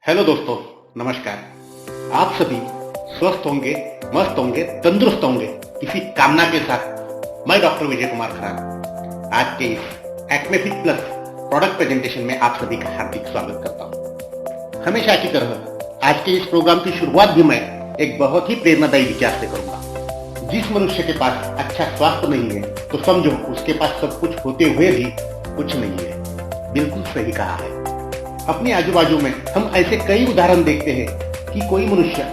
Hello दोस्तों, नमस्कार। आप सभी स्वस्थ होंगे, मस्त होंगे, तंदुरुस्त होंगे, इसी कामना के साथ मैं डॉक्टर विजय कुमार खरार आज के इस Acme fit plus product presentation में आप सभी का हार्दिक स्वागत करता हूं। हमेशा की तरह आज के इस प्रोग्राम की शुरुआत भी मैं एक बहुत ही प्रेरणादायी विचार से करूंगा। जिस मनुष्य के पास अच्छा स्वास्थ्य नहीं है तो समझो उसके पास सब कुछ होते हुए भी कुछ नहीं है। बिल्कुल सही कहा है। अपने आजू बाजू में हम ऐसे कई उदाहरण देखते हैं कि कोई मनुष्य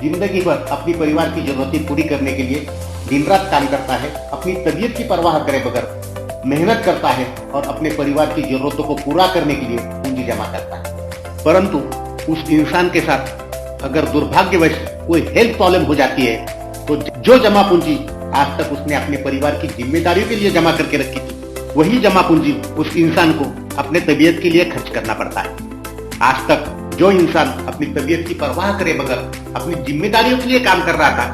जिंदगी भर अपनी परिवार की जरूरतें पूरी करने के लिए दिन रात काम करता है, अपनी तबीयत की परवाह करे बगैर मेहनत करता है और अपने परिवार की जरूरतों को पूरा करने के लिए पूंजी जमा करता है। परंतु उस इंसान के साथ अगर दुर्भाग्यवश कोई हेल्थ प्रॉब्लम हो जाती है तो जो जमा पूंजी आज तक उसने अपने परिवार की जिम्मेदारियों के लिए जमा करके रखी थी, वही जमा पूंजी उस इंसान को अपने तबीयत के लिए खर्च करना पड़ता है। आज तक जो इंसान अपनी तबीयत की परवाह करे बगैर अपनी जिम्मेदारियों के लिए काम कर रहा था,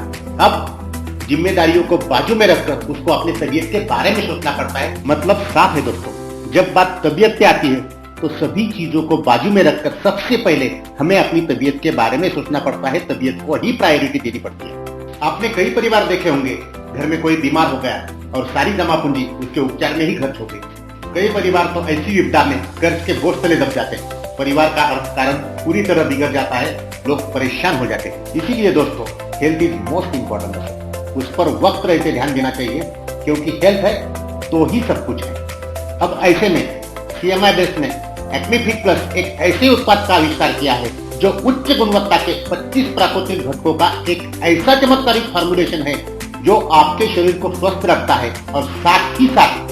अब जिम्मेदारियों को बाजू में रखकर उसको अपनी तबीयत के बारे में सोचना पड़ता है। मतलब साफ है दोस्तों, जब बात तबीयत पे आती है तो सभी चीजों को बाजू में रखकर सबसे पहले हमें अपनी तबीयत के बारे में सोचना पड़ता है। तबीयत को ही प्रायोरिटी देनी पड़ती है। आपने कई परिवार देखे होंगे, घर में कोई बीमार हो गया और सारी जमा पूंजी उसके उपचार में ही खर्च हो गई। कई परिवार तो ऐसी विपदा में कर्ज के बोझ तले दब जाते हैं, परिवार का अर्थकारण पूरी तरह बिगड़ जाता है, लोग परेशान हो जाते हैं। इसीलिए दोस्तों, हेल्थ इज मोस्ट इम्पोर्टेंट। उस पर वक्त रहते ध्यान देना चाहिए, क्योंकि हेल्थ है तो ही सब कुछ है। अब ऐसे में CMI बेस ने एक्मे फिट प्लस एक ऐसे उत्पाद का आविष्कार किया है जो उच्च गुणवत्ता के 25 प्राकृतिक घटकों का एक ऐसा चमत्कारिक फॉर्मुलेशन है जो आपके शरीर को स्वस्थ रखता है और साथ ही साथ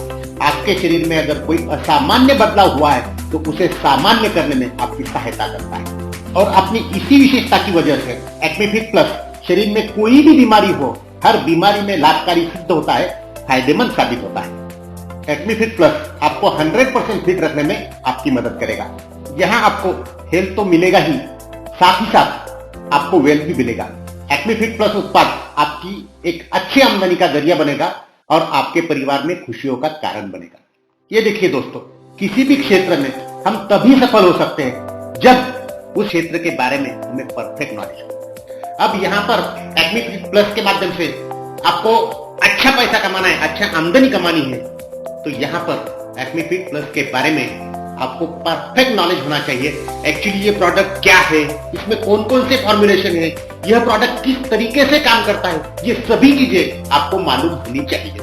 आपके शरीर में अगर कोई असामान्य बदलाव हुआ है तो उसे सामान्य करने में आपकी सहायता करता है। और अपनी इसी विशेषता की वजह से एक्मे फिट प्लस शरीर में कोई भी बीमारी हो, हर बीमारी में लाभकारी सिद्ध होता है, फायदेमंद साबित होता है। एक्मे फिट प्लस आपको 100% फिट रखने में आपकी मदद करेगा। यहाँ आपको हेल्थ तो मिलेगा ही, साथ ही साथ आपको वेल्थ भी मिलेगा। एक्मे फिट प्लस उत्पाद आपकी एक अच्छी आमदनी का जरिया बनेगा और आपके परिवार में खुशियों का कारण बनेगा। ये देखिए दोस्तों, किसी भी क्षेत्र में हम तभी सफल हो सकते हैं जब उस क्षेत्र के बारे में हमें परफेक्ट नॉलेज हो। अब यहाँ पर एक्मे फिट प्लस के माध्यम से आपको अच्छा पैसा कमाना है, अच्छा आमदनी कमानी है, तो यहाँ पर एक्मे फिट प्लस के बारे में आपको परफेक्ट नॉलेज होना चाहिए। एक्चुअली ये प्रोडक्ट क्या है, इसमें कौन कौन से फॉर्मुलेशन है, यह प्रोडक्ट किस तरीके से काम करता है, ये सभी चीजें आपको मालूम होनी चाहिए।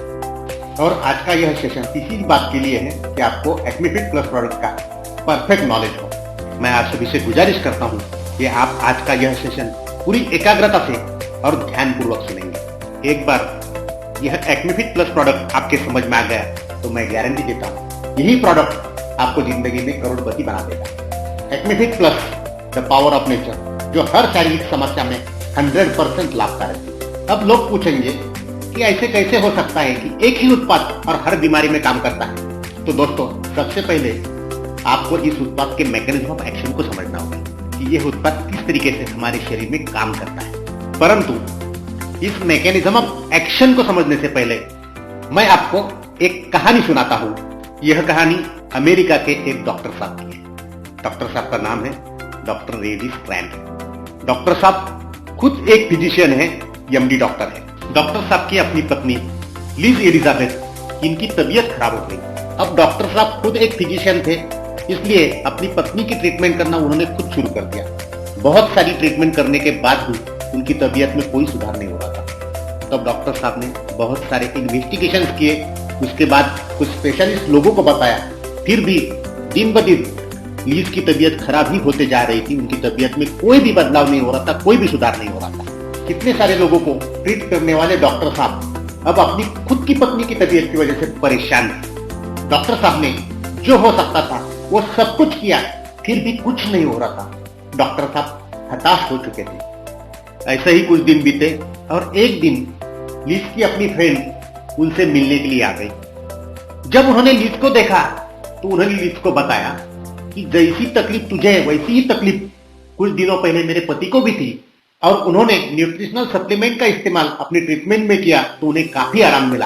और आज का यह सेशन इसी बात के लिए है कि आपको एक्मे फिट प्लस प्रोडक्ट का परफेक्ट नॉलेज हो। मैं आप सभी से गुजारिश करता हूँ कि आप आज का यह सेशन पूरी एकाग्रता से और ध्यानपूर्वक सुनेंगे। एक बार यह एक्मे फिट प्लस प्रोडक्ट आपके समझ में आ गया तो मैं गारंटी देता हूँ यही प्रोडक्ट आपको जिंदगी में करोड़पति बना देगा। Acme fit plus the power of nature, जो हर शारीरिक समस्या में 100% लाभकारी है। अब लोग पूछेंगे कि ऐसे कैसे हो सकता है कि एक ही उत्पाद और हर बीमारी में काम करता है। तो दोस्तों, सबसे पहले आपको इस उत्पाद के मैकेनिज्म ऑफ एक्शन को समझना होगा कि यह उत्पाद किस तरीके से हमारे शरीर में काम करता है। परंतु इस मैकेनिज्म ऑफ एक्शन को समझने से पहले मैं आपको एक कहानी सुनाता हूँ। यह कहानी अमेरिका के एक डॉक्टर साहब की है। डॉक्टर साहब का नाम है डॉक्टर रेवी स्ट्रैंड। डॉक्टर साहब खुद एक फिजिशियन है, MD डॉक्टर है। डॉक्टर साहब की अपनी पत्नी लिज एलिजाबेथ, इनकी तबीयत खराब हो गई। अब डॉक्टर साहब खुद एक फिजिशियन थे, इसलिए अपनी पत्नी की ट्रीटमेंट करना उन्होंने खुद शुरू कर दिया। बहुत सारी ट्रीटमेंट करने के बाद भी उनकी तबीयत में कोई सुधार नहीं हो रहा था। तब डॉक्टर साहब ने बहुत सारे इन्वेस्टिगेशन किए, उसके बाद कुछ स्पेशलिस्ट लोगों को बताया, फिर भी दिन ब दिन लीज की तबीयत खराब ही होते जा रही थी। उनकी तबीयत में कोई भी बदलाव नहीं हो रहा था, कोई भी सुधार नहीं हो रहा था। कितने सारे लोगों को ट्रीट करने वाले डॉक्टर साहब अब अपनी खुद की पत्नी की तबीयत की वजह से परेशान थे। डॉक्टर साहब ने जो हो सकता था वो सब कुछ किया, फिर भी कुछ नहीं हो रहा था। डॉक्टर साहब हताश हो चुके थे। ऐसे ही कुछ दिन बीते और एक दिन लीज की अपनी फ्रेंड उनसे मिलने के लिए आ गई। जब उन्होंने लीज को देखा तो उन्होंने लीज को बताया कि जैसी तकलीफ तुझे है वैसी ही तकलीफ कुछ दिनों पहले मेरे पति को भी थी, और उन्होंने न्यूट्रिशनल सप्लीमेंट का इस्तेमाल अपनी ट्रीटमेंट में किया तो उन्हें काफी आराम मिला।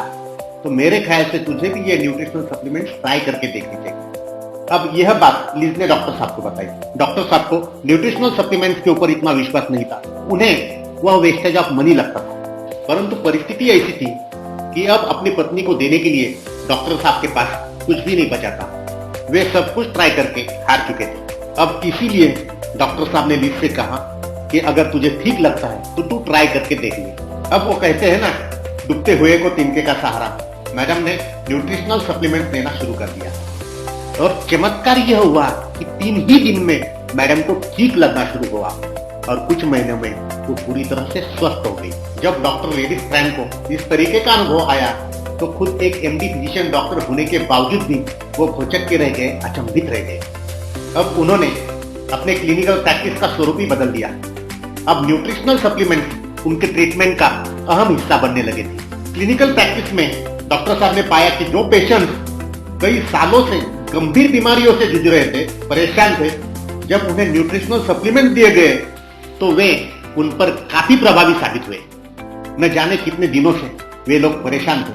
तो मेरे ख्याल से तुझे भी ये न्यूट्रिशनल सप्लीमेंट ट्राई करके देखनी चाहिए। अब यह बात लीज ने डॉक्टर साहब को बताई। डॉक्टर साहब को न्यूट्रिशनल सप्लीमेंट्स के ऊपर इतना विश्वास नहीं था, उन्हें वह वेस्टेज ऑफ मनी लगता था। परंतु परिस्थिति ऐसी थी कि अब अपनी पत्नी को देने के लिए डॉक्टर साहब के पास कुछ भी नहीं बचा था। वे सब कुछ ट्राई करके हार चुके थे। अब इसीलिए डॉक्टर साहब ने लीज से कहा कि अगर तुझे ठीक लगता है तो तू ट्राई करके देख ले। अब वो कहते हैं ना, डूबते हुए को तिनके का सहारा। मैडम ने न्यूट्रिशनल सप्लीमेंट लेना शुरू कर दिया और चमत्कार यह हुआ कि 3 ही दिन में मैडम को ठीक लगना शुरू हुआ और कुछ महीनों में वो पूरी तरह से स्वस्थ हो गई। जब डॉक्टर लेडीज फ्रैंक को इस तरीके का अनुभव आया तो खुद एक एमडी फिजिशियन डॉक्टर होने के बावजूद भी वो भौचक के रह गए, अचंभित रह गए। अब उन्होंने अपने क्लिनिकल प्रैक्टिस का स्वरूप ही बदल दिया। अब न्यूट्रिशनल सप्लीमेंट उनके ट्रीटमेंट का अहम हिस्सा बनने लगे थे। क्लिनिकल प्रैक्टिस में डॉक्टर साहब ने पाया कि जो पेशेंट्स कई सालों से गंभीर बीमारियों से जूझ रहे थे, परेशान थे, जब उन्हें न्यूट्रिशनल सप्लीमेंट दिए गए तो वे उन पर काफी प्रभावी साबित हुए। न जाने कितने दिनों से वे लोग परेशान थे,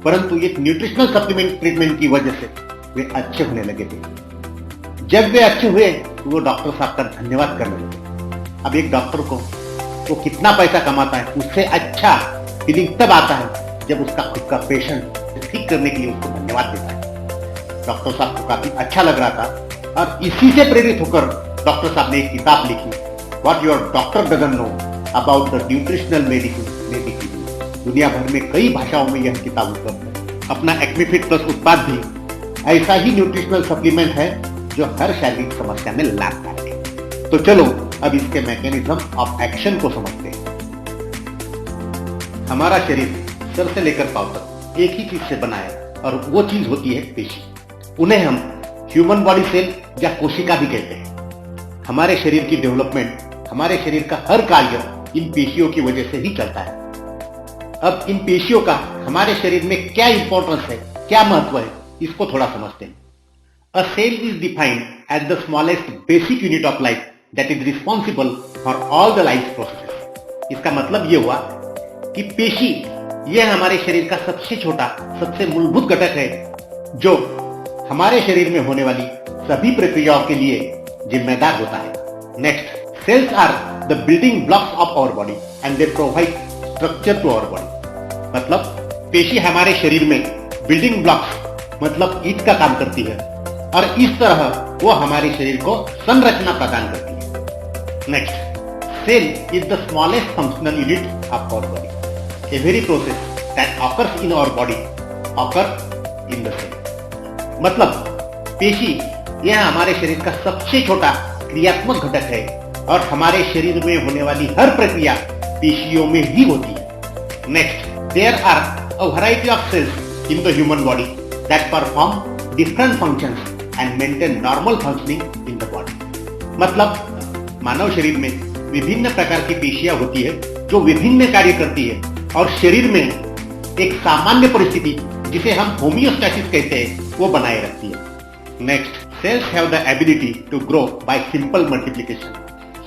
परंतु एक न्यूट्रिशनल सप्लीमेंट ट्रीटमेंट की वजह से वे अच्छे होने लगे थे। जब वे अच्छे हुए तो वो डॉक्टर साहब का धन्यवाद करने लगे। अब एक डॉक्टर को वो कितना पैसा कमाता है उससे अच्छा फीलिंग तब आता है जब उसका खुद का पेशेंट ठीक करने के लिए उसको धन्यवाद देता है। डॉक्टर साहब को काफी अच्छा लग रहा था और इसी से प्रेरित होकर डॉक्टर साहब ने एक किताब लिखी, what your doctor doesn't know about the nutritional medicine. दुनिया भर में कई भाषाओं में यह किताब उपलब्ध है। अपना एक्मेफिट प्लस उत्पाद भी ऐसा ही न्यूट्रिशनल सप्लीमेंट है जो हर शारीरिक समस्या में लाभदायक है। तो चलो अब इसके मैकेनिज्म ऑफ एक्शन को समझते हैं। हमारा शरीर सर से लेकर पांव तक एक ही चीज से बना है और वो चीज होती है पेशी। उन्हें हम ह्यूमन बॉडी सेल या कोशिका भी कहते हैं। हमारे शरीर की डेवलपमेंट, हमारे शरीर का हर कार्य इन पेशियों की वजह से ही चलता है। अब इन पेशियों का हमारे शरीर में क्या इंपॉर्टेंस है, क्या महत्व है, इसको थोड़ा समझते हैं। A cell is defined as the smallest basic unit of life that is responsible for all the life processes. इसका मतलब यह हुआ कि पेशी यह हमारे शरीर का सबसे छोटा, सबसे मूलभूत घटक है जो हमारे शरीर में होने वाली सभी प्रक्रियाओं के लिए जिम्मेदार होता है। Next, cells are the building blocks of our body and they provide structure to our body. मतलब पेशी हमारे शरीर में बिल्डिंग ब्लॉक्स मतलब ईंट का काम करती है और इस तरह वो हमारे शरीर को संरचना प्रदान करती है। Next, cell is the smallest functional unit of our body. Every process that occurs in our body occur in the cell. मतलब पेशी यह हमारे शरीर का सबसे छोटा क्रियात्मक घटक है और हमारे शरीर में होने वाली हर प्रक्रिया पेशियों में ही होती है। Next, there are a variety of cells in the human body that perform different functions and maintain normal functioning in the body. मतलब मानव शरीर में विभिन्न प्रकार की पेशियां होती है जो विभिन्न कार्य करती है और शरीर में एक सामान्य परिस्थिति जिसे हम होमियोस्टैसिस कहते हैं वो बनाए रखती है। Next, cells have the ability to grow by simple multiplication,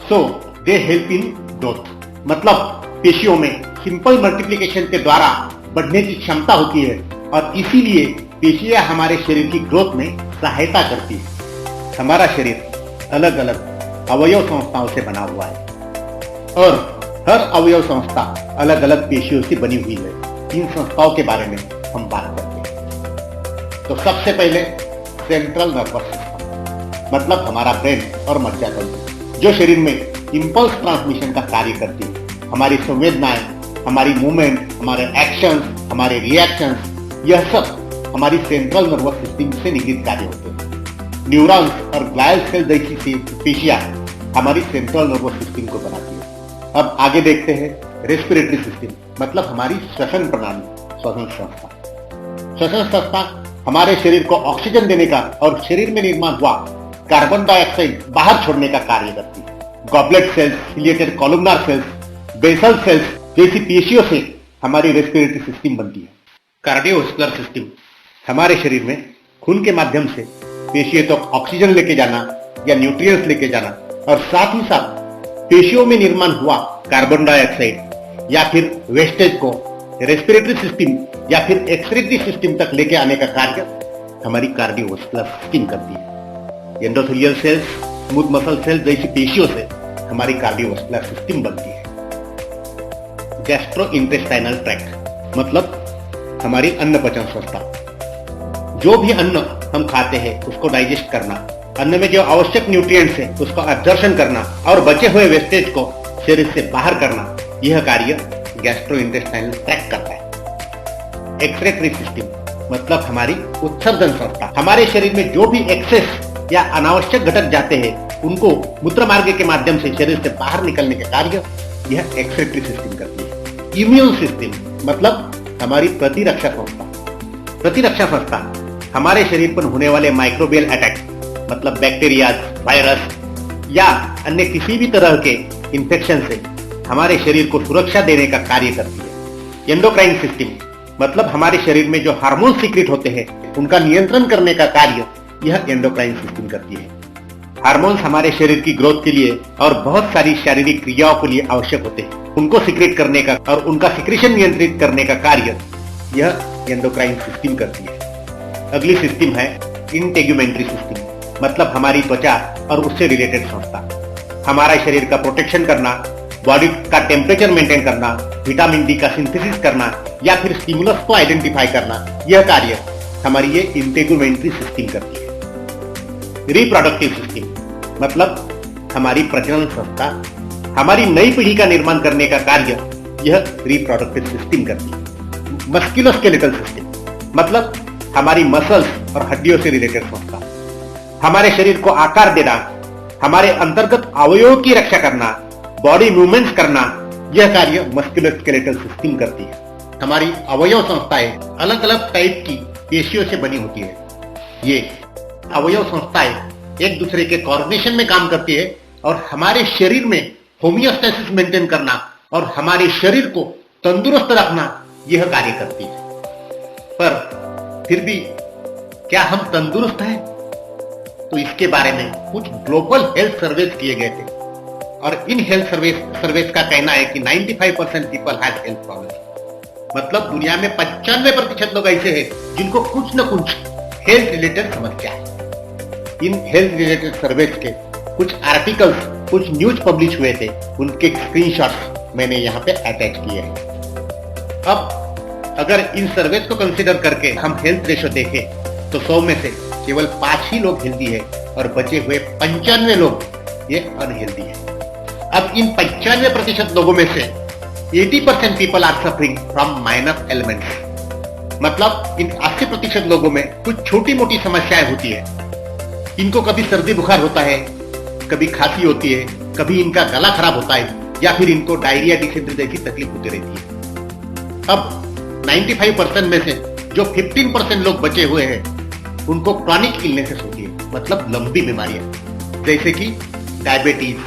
so they help in growth. मतलब पेशियों में सिंपल मल्टीप्लिकेशन के द्वारा बढ़ने की क्षमता होती है और इसीलिए पेशियां हमारे शरीर की ग्रोथ में सहायता करती है। हमारा शरीर अलग अलग अवयव संस्थाओं से बना हुआ है और हर अवयव संस्था अलग अलग पेशियों से बनी हुई है। इन संस्थाओं के बारे में हम बात करते हैं। तो सबसे पहले सेंट्रल नर्वस सिस्टम, मतलब हमारा ब्रेन और मज्जातंत्र, जो शरीर में इंपल्स ट्रांसमिशन का कार्य करती है। हमारी संवेदनाएं, हमारी मूवमेंट, हमारे एक्शंस, हमारे रिएक्शंस, यह सब हमारी सेंट्रल नर्वस सिस्टम से निगृहित कार्य होते हैं। न्यूरॉन्स और ग्लायल सेल जैसी पेशियां हमारी सेंट्रल नर्वस सिस्टम को बनाती है। अब आगे देखते हैं रेस्पिरेटरी सिस्टम, मतलब हमारी श्वसन प्रणाली, श्वसन संस्था। श्वसन संस्था हमारे शरीर को ऑक्सीजन देने का और शरीर में निर्माण हुआ कार्बन डाइऑक्साइड बाहर छोड़ने का कार्य करती है। Goblet cells, ciliated columnar cells, basal cells जैसी पेशियों से हमारी रेस्पिरेटरी सिस्टम बनती है। कार्डियोवास्कुलर सिस्टम हमारे शरीर में खून के माध्यम से पेशियों तक ऑक्सीजन लेके जाना या न्यूट्रिएंट्स लेके जाना और साथ ही साथ पेशियों में निर्माण हुआ कार्बन डाइऑक्साइड या फिर वेस्टेज को रेस्पिरेटरी सिस्टम या फिर एक्सक्रीटरी सिस्टम तक लेके आने का कार्य हमारी कार्डियोवास्कुलर सिस्टम करती है। Endothelial cells, smooth muscle cells जैसी पेशियों से हमारी कार्डियोवास्कुलर सिस्टम बनती है। गैस्ट्रो इंटेस्टाइनल ट्रैक्ट मतलब हमारी अन्न पचन संस्था। जो भी अन्न हम खाते हैं उसको डाइजेस्ट करना, अन्न में जो आवश्यक न्यूट्रिएंट्स है उसको एब्जॉर्प्शन करना और बचे हुए वेस्टेज को शरीर से बाहर करना, यह कार्य गैस्ट्रो इंटेस्टाइनल ट्रैक्ट करता है। एक्सक्रीटरी सिस्टम मतलब हमारी उत्सर्जन संस्था। हमारे शरीर में जो भी एक्सेस या अनावश्यक घटक जाते हैं उनको मूत्र मार्ग के माध्यम से शरीर से बाहर निकलने का कार्य यह एक्सक्रीटरी सिस्टम करती है। इम्यून सिस्टम मतलब हमारी प्रतिरक्षा संस्था। प्रतिरक्षा संस्था हमारे शरीर पर होने वाले माइक्रोबियल अटैक मतलब बैक्टीरिया, वायरस या अन्य किसी भी तरह के इंफेक्शन से हमारे शरीर को सुरक्षा देने का कार्य करती है। एंडोक्राइन सिस्टम मतलब हमारे शरीर में जो हार्मोन सीक्रेट होते हैं उनका नियंत्रण करने का कार्य यह एंडोक्राइन सिस्टम करती है। हार्मोन्स हमारे शरीर की ग्रोथ के लिए और बहुत सारी शारीरिक क्रियाओं के लिए आवश्यक होते हैं। उनको सीक्रेट करने का और उनका सीक्रेशन नियंत्रित करने का कार्य यह एंडोक्राइन सिस्टम करती है। अगली सिस्टम है इंटेग्यूमेंट्री सिस्टम मतलब हमारी त्वचा और उससे रिलेटेड संस्था। हमारा शरीर का प्रोटेक्शन करना, बॉडी का टेम्परेचर मेंटेन करना, विटामिन डी का सिंथेसिस करना या फिर स्टिमुलस को आइडेंटिफाई करना, यह कार्य हमारी ये इंटेग्यूमेंट्री सिस्टम करती है। रिप्रोडक्टिव सिस्टम मतलब हमारी प्रजनन संस्था। हमारी नई पीढ़ी का निर्माण करने का कार्य यह रिप्रोडक्टिव सिस्टम करती है। मस्कुलोस्केलेटल सिस्टम मतलब हमारी मसल्स और हड्डियों से रिलेटेड संस्था। हमारे शरीर को आकार देना, हमारे अंतर्गत अवयवों की रक्षा करना, बॉडी मूवमेंट्स करना, यह कार्य मस्कुलोस्केलेटल सिस्टम करती है। हमारी अवयव संस्थाएं अलग अलग टाइप की पेशियों से बनी होती है। ये अवयव संस्थाएं एक दूसरे के कोऑर्डिनेशन में काम करती है और हमारे शरीर में होमियोस्टेसिस मेंटेन करना और हमारे शरीर को तंदुरुस्त रखना यह कार्य करती है। पर फिर भी क्या हम तंदुरुस्त हैं? तो इसके बारे में कुछ ग्लोबल हेल्थ सर्वेस किए गए थे और इन हेल्थ सर्वेस का कहना है कि 95% पीपल हैव हेल्थ प्रॉब्लम। मतलब दुनिया में 95% लोग ऐसे हैं जिनको कुछ न कुछ हेल्थ रिलेटेड समस्या है। इन हेल्थ रिलेटेड सर्वेस के कुछ आर्टिकल्स, कुछ न्यूज पब्लिश हुए थे, उनके स्क्रीनशॉट्स मैंने यहाँ पे अटैच किए हैं। अब अगर इन सर्वेस को कंसीडर करके हम हेल्थ रेशो देखें तो 100 में से केवल 5 ही लोग हेल्दी है और बचे हुए 95 लोग ये अनहेल्दी है। अब इन 95% लोगों में से 80% people are suffering from minor ailments. मतलब इन 80% लोगों में कुछ छोटी मोटी समस्याएं होती है। इनको कभी सर्दी बुखार होता है, कभी खांसी होती है, कभी इनका गला खराब होता है या फिर इनको डायरिया, डिसेंट्री जैसी तकलीफ होती रहती है। अब 95% में से जो 15% लोग बचे हुए हैं उनको क्रॉनिक इलनेसेस होती है, मतलब लंबी बीमारियां जैसे कि डायबिटीज,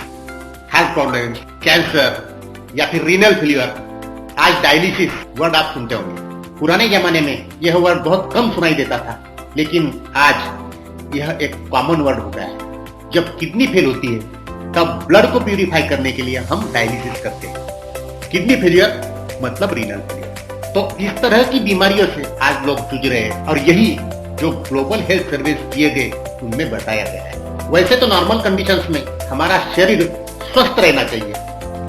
हार्ट प्रॉब्लम, कैंसर या फिर रीनल फेलियर। आज डायलिसिस वर्ड आप सुनते होंगे। पुराने जमाने में यह वर्ड बहुत कम सुनाई देता था, लेकिन आज यह एक कॉमन वर्ड हो गया है। जब किडनी फेल होती है तब ब्लड को प्यूरिफाई करने के लिए हम डायलिसिस करते हैं। किडनी फेलियर मतलब रीनल फेलियर। तो इस तरह की बीमारियों से आज लोग जूझ रहे हैं और यही जो ग्लोबल हेल्थ सर्विस किए गए उनमें बताया गया है। वैसे तो नॉर्मल कंडीशंस में हमारा शरीर स्वस्थ रहना चाहिए,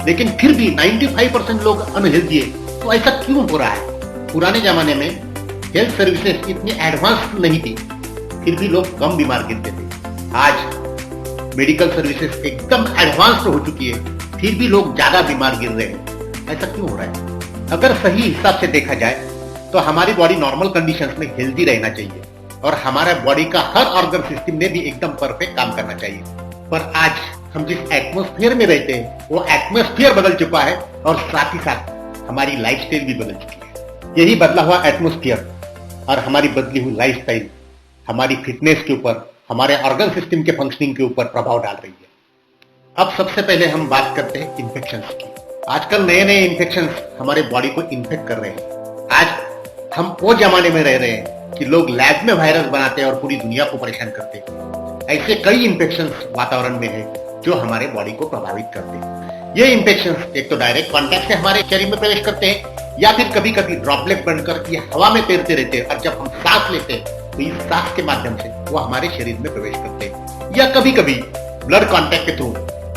लेकिन फिर भी 95% लोग अनहेल्दी है। तो ऐसा क्यों हो रहा है? पुराने जमाने में हेल्थ सर्विसेज इतनी एडवांस नहीं थी, फिर भी लोग कम बीमार गिरते थे। आज मेडिकल सर्विसेज एकदम एडवांस्ड हो चुकी है, फिर भी लोग ज्यादा बीमार गिर रहे हैं। ऐसा क्यों हो रहा है? अगर सही हिसाब से देखा जाए तो हमारी बॉडी नॉर्मल कंडीशंस में हेल्दी रहना चाहिए और हमारा बॉडी का हर ऑर्गन सिस्टम में भी एकदम परफेक्ट काम करना चाहिए। पर आज हम जिस एटमॉस्फेयर में रहते हैं वो एटमॉस्फेयर बदल चुका है और साथ ही साथ हमारी लाइफस्टाइल भी बदल चुकी है। यही बदला हुआ एटमॉस्फेयर और हमारी बदली हुई लाइफस्टाइल हमारी फिटनेस के ऊपर, हमारे ऑर्गन सिस्टम के फंक्शनिंग के ऊपर प्रभाव डाल रही है। अब सबसे पहले हम बात करते हैं इन्फेक्शंस की। आजकल नए नए इन्फेक्शंस हमारे बॉडी को इन्फेक्ट कर रहे हैं। आज हम वो जमाने में रह रहे हैं कि लोग लैब में वायरस बनाते हैं और पूरी दुनिया को परेशान करते हैं। ऐसे कई इन्फेक्शंस वातावरण में है जो हमारे बॉडी को प्रभावित करते हैं। ये इन्फेक्शंस एक तो डायरेक्ट कांटेक्ट से हमारे शरीर में प्रवेश करते हैं या फिर कभी कभी ड्रॉपलेट बनकर ये हवा में तैरते रहते हैं और जब हम सांस लेते हैं तो इस सांस के माध्यम से वो हमारे शरीर में प्रवेश करते हैं। या कभी कभी ब्लड कांटेक्ट के थ्रू,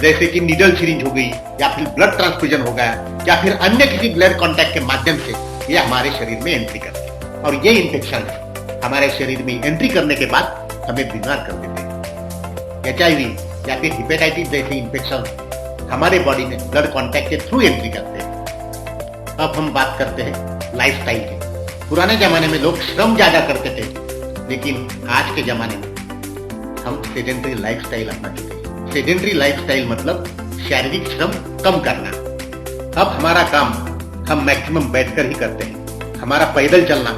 जैसे कि नीडल सिरिंज हो गई या फिर ब्लड ट्रांसफ्यूजन हो गया या फिर अन्य किसी ब्लड कांटेक्ट के माध्यम से ये हमारे शरीर में एंट्री करते हैं और ये इन्फेक्शन हमारे शरीर में एंट्री करने के बाद हमें बीमार कर देते हैं। HIV या फिर हेपेटाइटिस जैसे इन्फेक्शन हमारे बॉडी में ब्लड कांटेक्ट के थ्रू एंट्री करते हैं। अब हम बात करते हैं लाइफस्टाइल की। पुराने जमाने में लोग श्रम ज्यादा करते थे, लेकिन आज के जमाने में हम सेडेंटरी लाइफस्टाइल अपना चुके हैं। सेडेंटरी लाइफस्टाइल मतलब शारीरिक श्रम कम करना। अब हमारा काम हम मैक्सिमम बैठकर ही करते हैं। हमारा पैदल चलना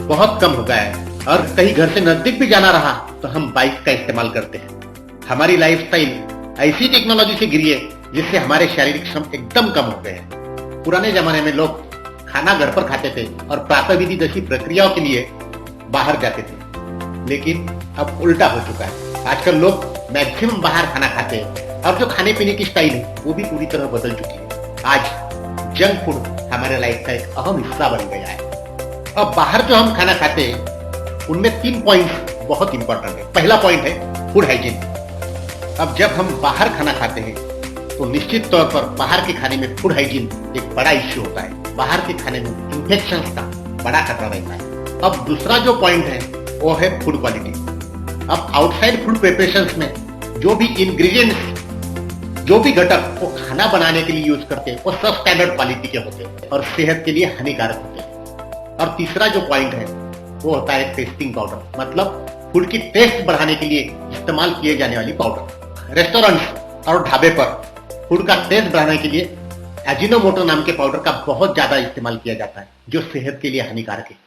बहुत कम हो गया है और कहीं घर से नजदीक भी जाना रहा तो हम बाइक का इस्तेमाल करते हैं। हमारी लाइफस्टाइल ऐसी टेक्नोलॉजी से घिरी है जिससे हमारे शारीरिक श्रम एकदम कम हो गए हैं। पुराने जमाने में लोग खाना घर पर खाते थे और प्रातः विधि जैसी प्रक्रियाओं के लिए बाहर जाते थे, लेकिन अब उल्टा हो चुका है। आजकल लोग मैक्सिमम बाहर खाना खाते हैं और जो खाने पीने की स्टाइल है वो भी पूरी तरह बदल चुकी है। आज जंक फूड हमारे लाइफ का एक अहम हिस्सा बन गया है। अब बाहर जो हम खाना खाते हैं उनमें 3 पॉइंट्स बहुत इंपॉर्टेंट है। पहला पॉइंट है फूड हाइजीन। अब जब हम बाहर खाना खाते हैं तो निश्चित तौर पर बाहर के खाने में फूड हाइजीन एक बड़ा इश्यू होता है। बाहर के खाने में इन्फेक्शन का बड़ा खतरा रहता है। अब दूसरा जो पॉइंट है वो है फूड क्वालिटी। अब आउटसाइड फूड प्रिपरेशंस में जो भी इंग्रेडिएंट्स, जो भी घटक वो खाना बनाने के लिए यूज करते हैं वो सब स्टैंडर्ड क्वालिटी के होते हैं और सेहत के लिए हानिकारक होते हैं। और तीसरा जो पॉइंट है वो होता है टेस्टिंग पाउडर, मतलब फूड की टेस्ट बढ़ाने के लिए इस्तेमाल किए जाने वाली पाउडर। रेस्टोरेंट्स और ढाबे पर फूड का टेस्ट बढ़ाने के लिए एजिनोमोटो नाम के पाउडर का बहुत ज्यादा इस्तेमाल किया जाता है जो सेहत के लिए हानिकारक है।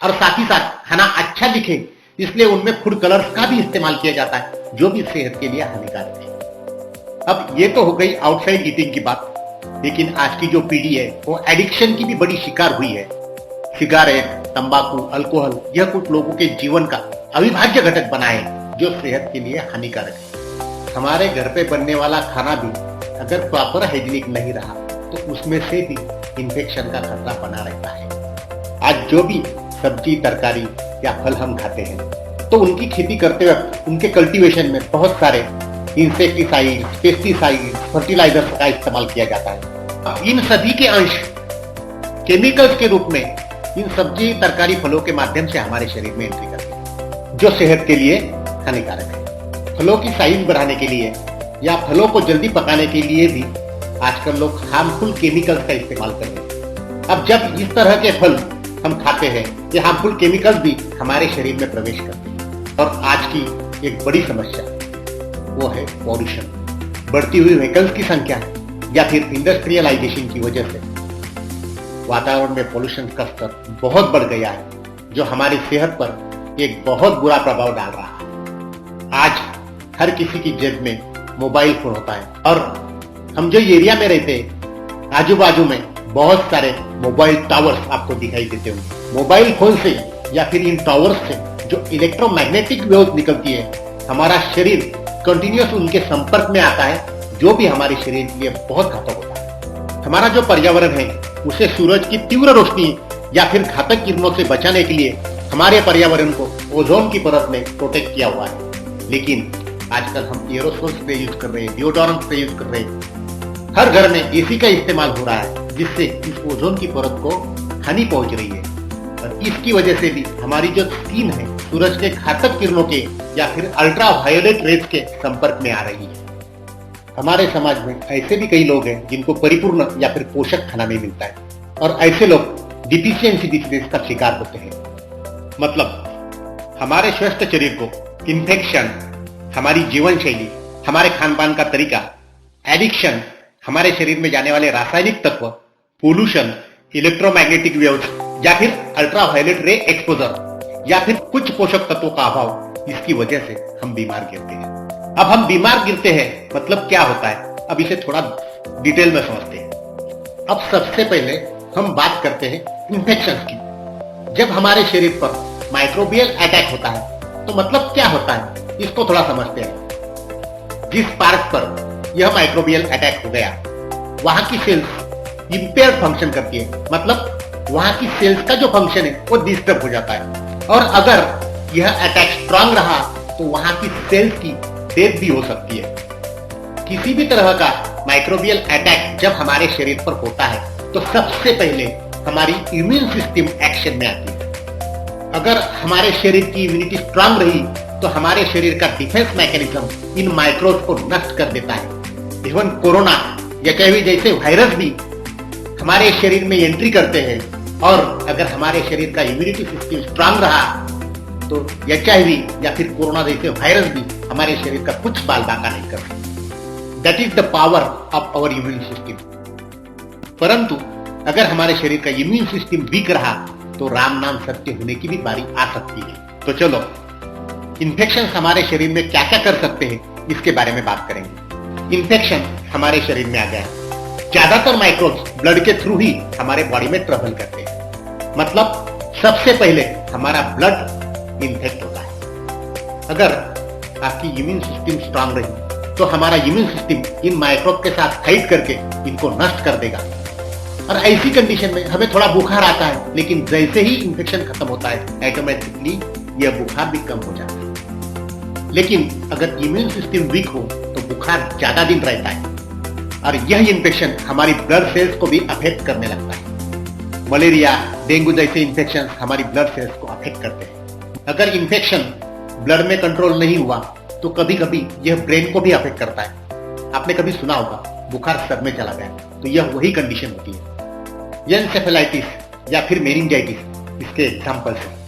और साथ ही साथ खाना अच्छा दिखे इसलिए उनमें फूड कलर्स का भी इस्तेमाल किया जाता है जो भी सेहत के लिए हानिकारक है। अब ये तो हो गई आउटसाइड ईटिंग की बात, लेकिन आज की जो पीढ़ी है वो एडिक्शन की भी बड़ी शिकार हुई है। सिगारेट, तंबाकू, अल्कोहल यह कुछ लोगों के जीवन का अविभाज्य घटक बना है जो सेहत के लिए हानिकारक है। हमारे घर पे बनने वाला खाना भी अगर प्रॉपर हाइजीनिक नहीं रहा तो उसमें से भी इन्फेक्शन का खतरा बना रहता है। आज जो भी सब्जी, तरकारी या फल हम खाते हैं तो उनकी खेती करते वक्त उनके कल्टीवेशन में बहुत सारे इंसेक्टिसाइड, पेस्टिसाइड, फर्टिलाइजर्स का इस्तेमाल किया जाता है। इन सभी के अंश केमिकल्स के रूप में इन सब्जी, तरकारी, फलों के माध्यम से हमारे शरीर में एंट्री करते हैं जो सेहत के लिए हानिकारक है। फलों की साइज बढ़ाने के लिए या फलों को जल्दी पकाने के लिए भी आजकल लोग हार्मफुल केमिकल्स का इस्तेमाल कर रहे हैं। अब जब इस तरह के फल हम खाते हैं ये हार्मफुल केमिकल्स भी हमारे शरीर में प्रवेश करते हैं। और आज की एक बड़ी समस्या वो है पॉल्यूशन। बढ़ती हुई व्हीकल्स की संख्या या फिर इंडस्ट्रियलाइजेशन की वजह से वातावरण में पॉल्यूशन का स्तर बहुत बढ़ गया है जो हमारी सेहत पर एक बहुत बुरा प्रभाव डाल रहा है। आज हर किसी की जेब में मोबाइल फोन होता है और हम जो एरिया में रहते हैं आजू बाजू में बहुत सारे मोबाइल टावर्स आपको दिखाई देते होंगे। मोबाइल फोन से या फिर इन टावर्स से जो इलेक्ट्रोमैग्नेटिक वेव्स निकलती है हमारा शरीर कंटिन्यूअस उनके संपर्क में आता है जो भी हमारे शरीर के लिए बहुत घातक होता है। हमारा जो पर्यावरण है उसे सूरज की तीव्र रोशनी या फिर घातक किरणों से बचाने के लिए हमारे पर्यावरण को ओजोन की परत ने प्रोटेक्ट किया हुआ है, लेकिन आजकल हम एरोसोल स्प्रे यूज कर रहे हैं, डिओडोरेंट स्प्रे यूज कर रहे हैं। हर घर में एसी का इस्तेमाल हो रहा है जिससे इस ओजोन की परत को हानि पहुंच रही है और इसकी वजह से भी हमारी जो स्किन है सूरज के घातक किरणों के या फिर अल्ट्रा वायोलेट रेज के संपर्क में आ रही है। हमारे समाज में ऐसे भी कई लोग हैं जिनको परिपूर्ण या फिर पोषक खाना नहीं मिलता है और ऐसे लोग डिफिशियंसी डिसीज का शिकार होते हैं। मतलब हमारे स्वस्थ शरीर को इन्फेक्शन, हमारी जीवन शैली, हमारे खान पान का तरीका, एडिक्शन, हमारे शरीर में जाने वाले रासायनिक तत्व, पोल्यूशन, इलेक्ट्रोमैग्नेटिक वेव्स या फिर अल्ट्रावायलेट रे एक्सपोजर या फिर कुछ पोषक तत्वों का अभाव, इसकी वजह से हम बीमार गिरते हैं। अब हम बीमार गिरते हैं मतलब क्या होता है, अब इसे थोड़ा डिटेल में समझते हैं। अब सबसे पहले हम बात करते हैं इन्फेक्शन की। जब हमारे शरीर पर माइक्रोबियल अटैक होता है तो मतलब क्या होता है इसको थोड़ा समझते हैं। जिस पार्ट पर यह माइक्रोबियल अटैक हो गया वहां की सेल्स इंपेयर्ड फंक्शन करती है, मतलब वहां की सेल्स का जो फंक्शन है वो डिस्टर्ब हो जाता है। और अगर यह अटैक स्ट्रांग रहा तो वहां की सेल्स की डेथ भी हो सकती है। किसी भी तरह का माइक्रोबियल अटैक जब हमारे शरीर पर होता है तो सबसे पहले हमारी इम्यून सिस्टम एक्शन में आती है। अगर हमारे शरीर की इम्यूनिटी स्ट्रांग रही तो हमारे शरीर का डिफेंस मैकेनिज्म इन माइक्रोब्स को नष्ट कर देता है। इवन कोरोना एचआईवी जैसे वायरस भी हमारे शरीर में एंट्री करते हैं, और अगर हमारे शरीर का इम्यूनिटी सिस्टम स्ट्रांग रहा तो एचआईवी या फिर कोरोना जैसे वायरस भी हमारे शरीर का कुछ बाल बाका नहीं करते। That is the power of our immune system. परंतु अगर हमारे शरीर का इम्यून सिस्टम वीक रहा तो राम नाम सत्य होने की भी बारी आ सकती है। तो चलो इन्फेक्शन हमारे शरीर में क्या क्या कर सकते हैं इसके बारे में बात करेंगे। इन्फेक्शन हमारे शरीर में आ गया, ज्यादातर माइक्रोब्स ब्लड के थ्रू ही हमारे बॉडी में ट्रेवल करते हैं। मतलब सबसे पहले हमारा ब्लड इन्फेक्ट होता है। अगर आपकी इम्यून सिस्टम स्ट्रांग रही तो हमारा इम्यून सिस्टम इन माइक्रोब के साथ फाइट करके इनको नष्ट कर देगा, और ऐसी कंडीशन में हमें थोड़ा बुखार आता है, लेकिन जैसे ही इन्फेक्शन खत्म होता है ऑटोमेटिकली यह बुखार भी कम हो जाता है। लेकिन अगर इम्यून सिस्टम वीक हो तो बुखार ज्यादा दिन रहता है, और यह इन्फेक्शन हमारी ब्लड सेल्स को भी अफेक्ट करने लगता है। मलेरिया, डेंगू जैसे इन्फेक्शन हमारी ब्लड सेल्स को अफेक्ट करते हैं। अगर इन्फेक्शन ब्लड में कंट्रोल नहीं हुआ तो कभी कभी यह ब्रेन को भी अफेक्ट करता है। आपने कभी सुना होगा बुखार सर में चला गया, तो यह वही कंडीशन होती है। एन्सेफेलाइटिस या फिर मेनिंजाइटिस इसके एग्जाम्पल्स हैं।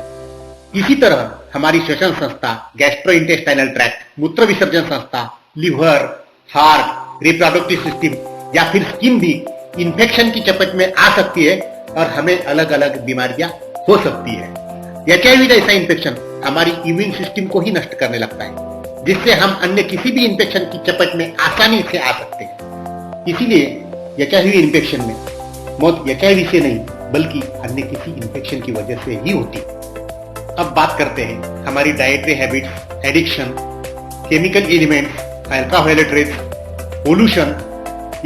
इसी तरह हमारी श्वसन संस्था, गैस्ट्रोइंटेस्टाइनल ट्रैक्ट, मूत्र विसर्जन संस्था, लिवर, हार्ट, रिप्रोडक्टिव सिस्टम या फिर स्किन भी इन्फेक्शन की चपेट में आ सकती है, और हमें अलग अलग बीमारियां हो सकती है। एचआईवी जैसा इन्फेक्शन हमारी इम्यून सिस्टम को ही नष्ट करने लगता है, जिससे हम अन्य किसी भी इन्फेक्शन की चपेट में आसानी से आ सकते हैं। इसीलिए एचआईवी इन्फेक्शन में मौत एचआईवी से नहीं बल्कि अन्य किसी इन्फेक्शन की वजह से ही होती है। अब बात करते हैं हमारी dietary habits, addiction, chemical elements, ultraviolet rays, pollution,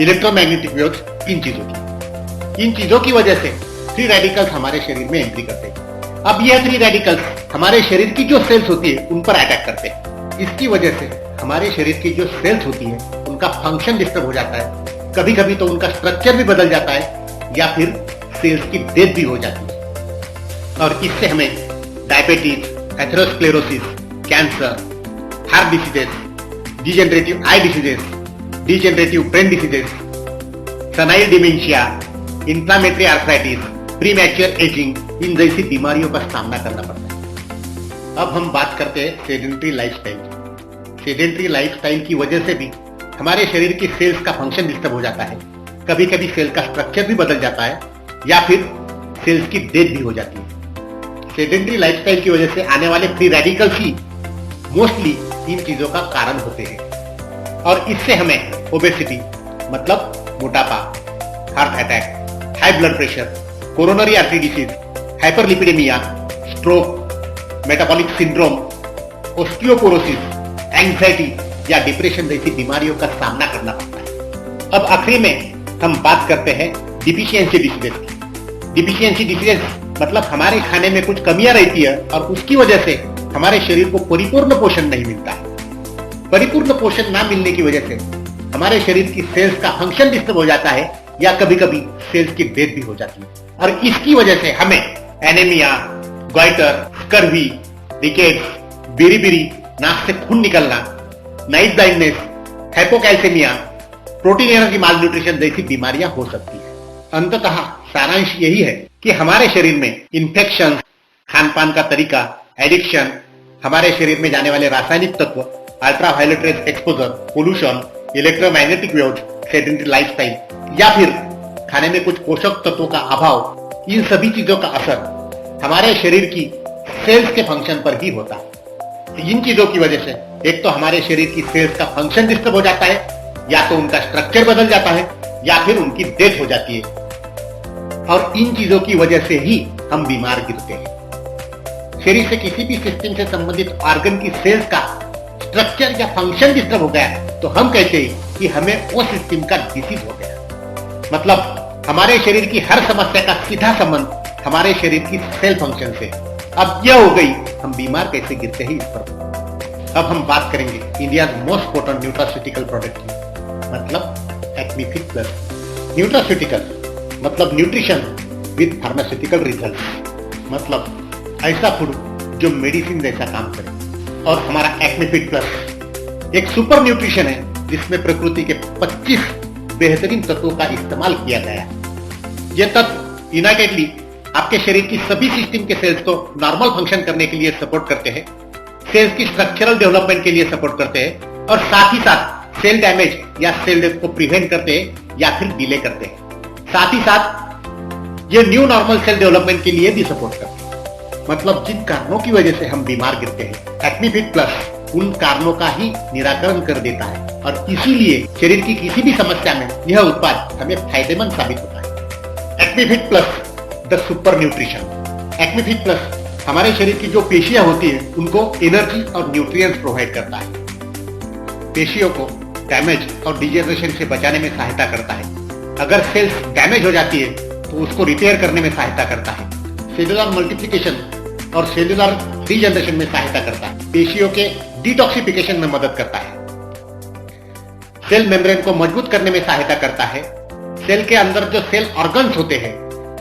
electromagnetic waves, इन चीजों की वजह से फ्री रेडिकल्स हमारे शरीर में एंट्री करते हैं। अब यह फ्री रेडिकल्स हमारे शरीर की जो सेल्स होती है उन पर अटैक करते हैं। इसकी वजह से हमारे शरीर की जो सेल्स होती है उनका फंक्शन डिस्टर्ब हो जाता है। कभी कभी तो उनका स्ट्रक्चर भी बदल जाता है, या फिर सेल्स की डेथ भी हो जाती है, और इससे हमें diabetes, atherosclerosis, cancer, heart diseases, degenerative eye diseases, degenerative brain diseases, senile dementia, inflammatory arthritis, premature ageing, इन जैसी बीमारियों का सामना करना पड़ता है। अब हम बात करते हैं सेडेंट्री लाइफस्टाइल। सेडेंट्री लाइफस्टाइल की वजह से भी हमारे शरीर की सेल्स का फंक्शन डिस्टर्ब हो जाता है। कभी कभी सेल का स्ट्रक्चर भी बदल जाता है, या फिर सेल्स की डेथ भी हो जाती है। सेडेंट्री लाइफस्टाइल की वजह से आने वाले free radicals he mostly in चीजों का कारण होते हैं, और इससे हमें ओबेसिटी मतलब मोटापा, heart attack, high blood pressure, coronary artery disease, hyperlipidaemia, stroke, metabolic syndrome, osteoporosis, anxiety या डिप्रेशन जैसी बीमारियों का सामना करना पड़ता है। अब आखिरी में हम बात करते हैं डिफिशियंसी डिसीजेस की। डिफिशियंसी डिसीजेस मतलब हमारे खाने में कुछ कमियां रहती है, और उसकी वजह से हमारे शरीर को परिपूर्ण पोषण नहीं मिलता है। परिपूर्ण पोषण ना मिलने की वजह से हमारे शरीर की सेल्स का फंक्शन डिस्टर्ब हो जाता है, या कभी कभी सेल्स की डेथ भी हो जाती है, और इसकी वजह से हमें एनीमिया, गॉइटर, स्कर्वी, रिकेट्स, बिरी-बिरी, नाक से खून निकलना, night blindness, hypocalcaemia, protein energy malnutrition जैसी बीमारियां हो सकती है। अंततः सारांश यही है कि हमारे शरीर में इन्फेक्शन, खान पान का तरीका, एडिक्शन, हमारे शरीर में जाने वाले रासायनिक तत्व, ultraviolet rays exposure, pollution, electromagnetic waves, sedentary lifestyle, या फिर खाने में कुछ पोषक तत्वों का अभाव, इन सभी चीजों का असर हमारे शरीर की सेल्स के फंक्शन पर ही होता है। इन चीजों की वजह से एक तो हमारे शरीर की सेल्स का फंक्शन डिस्टर्ब हो जाता है, या तो उनका स्ट्रक्चर बदल जाता है, या फिर उनकी डेथ हो जाती है, और इन चीजों की वजह से ही हम बीमार गिरते हैं। शरीर से किसी भी सिस्टम से संबंधित ऑर्गन की सेल्स का स्ट्रक्चर या फंक्शन डिस्टर्ब हो गया तो हम कहते हैं कि हमें वो सिस्टम का डिसीज हो गया। मतलब हमारे शरीर की हर समस्या का सीधा संबंध हमारे शरीर की सेल फंक्शन से। अब यह हो गई हम बीमार कैसे गिरते हैं इस पर। अब हम बात करेंगे India most potent nutraceutical product की, मतलब एक्मे फिट प्लस। न्यूट्रास्यूटिकल मतलब न्यूट्रिशन विद फार्मास्यूटिकल रिजल्ट, मतलब ऐसा फूड जो मेडिसिन जैसा काम करे। और हमारा एक्मे फिट प्लस एक सुपर न्यूट्रिशन है जिसमें प्रकृति के 25 बेहतरीन तत्वों का इस्तेमाल किया गया है। ये तत्व यूनाइटेडली आपके शरीर की सभी सिस्टम के सेल्स को नॉर्मल फंक्शन करने के लिए सपोर्ट करते हैं, सेल्स की स्ट्रक्चरल डेवलपमेंट के लिए सपोर्ट करते हैं और साथ ही साथ सेल डैमेज या सेल डेथ को प्रिवेंट करते हैं या फिर डिले करते हैं। साथ ही साथ ये न्यू नॉर्मल सेल डेवलपमेंट के लिए भी सपोर्ट करते हैं। मतलब जिन कारणों की वजह से हम बीमार गिरते हैं, एक्मे फिट प्लस उन कारणों का ही निराकरण कर देता है और इसीलिए शरीर की किसी भी समस्या में यह उत्पाद हमें फायदेमंद साबित होता है। Acme fit plus the super nutrition. Acme fit plus हमारे शरीर की जो पेशियां होती हैं उनको एनर्जी और न्यूट्रिएंट्स प्रोवाइड करता है, पेशियों को डैमेज और डिजेनरेशन से बचाने में सहायता करता है। अगर सेल्स डैमेज हो जाती है तो उसको रिपेयर करने में सहायता करता है, सेलुलर मल्टीप्लिकेशन और सेलुलर रीजनरेशन में सहायता करता है, पेशियों के डिटॉक्सिफिकेशन में मदद करता है, सेल मेम्ब्रेन को मजबूत करने में सहायता करता है, सेल के अंदर जो सेल ऑर्गन्स होते हैं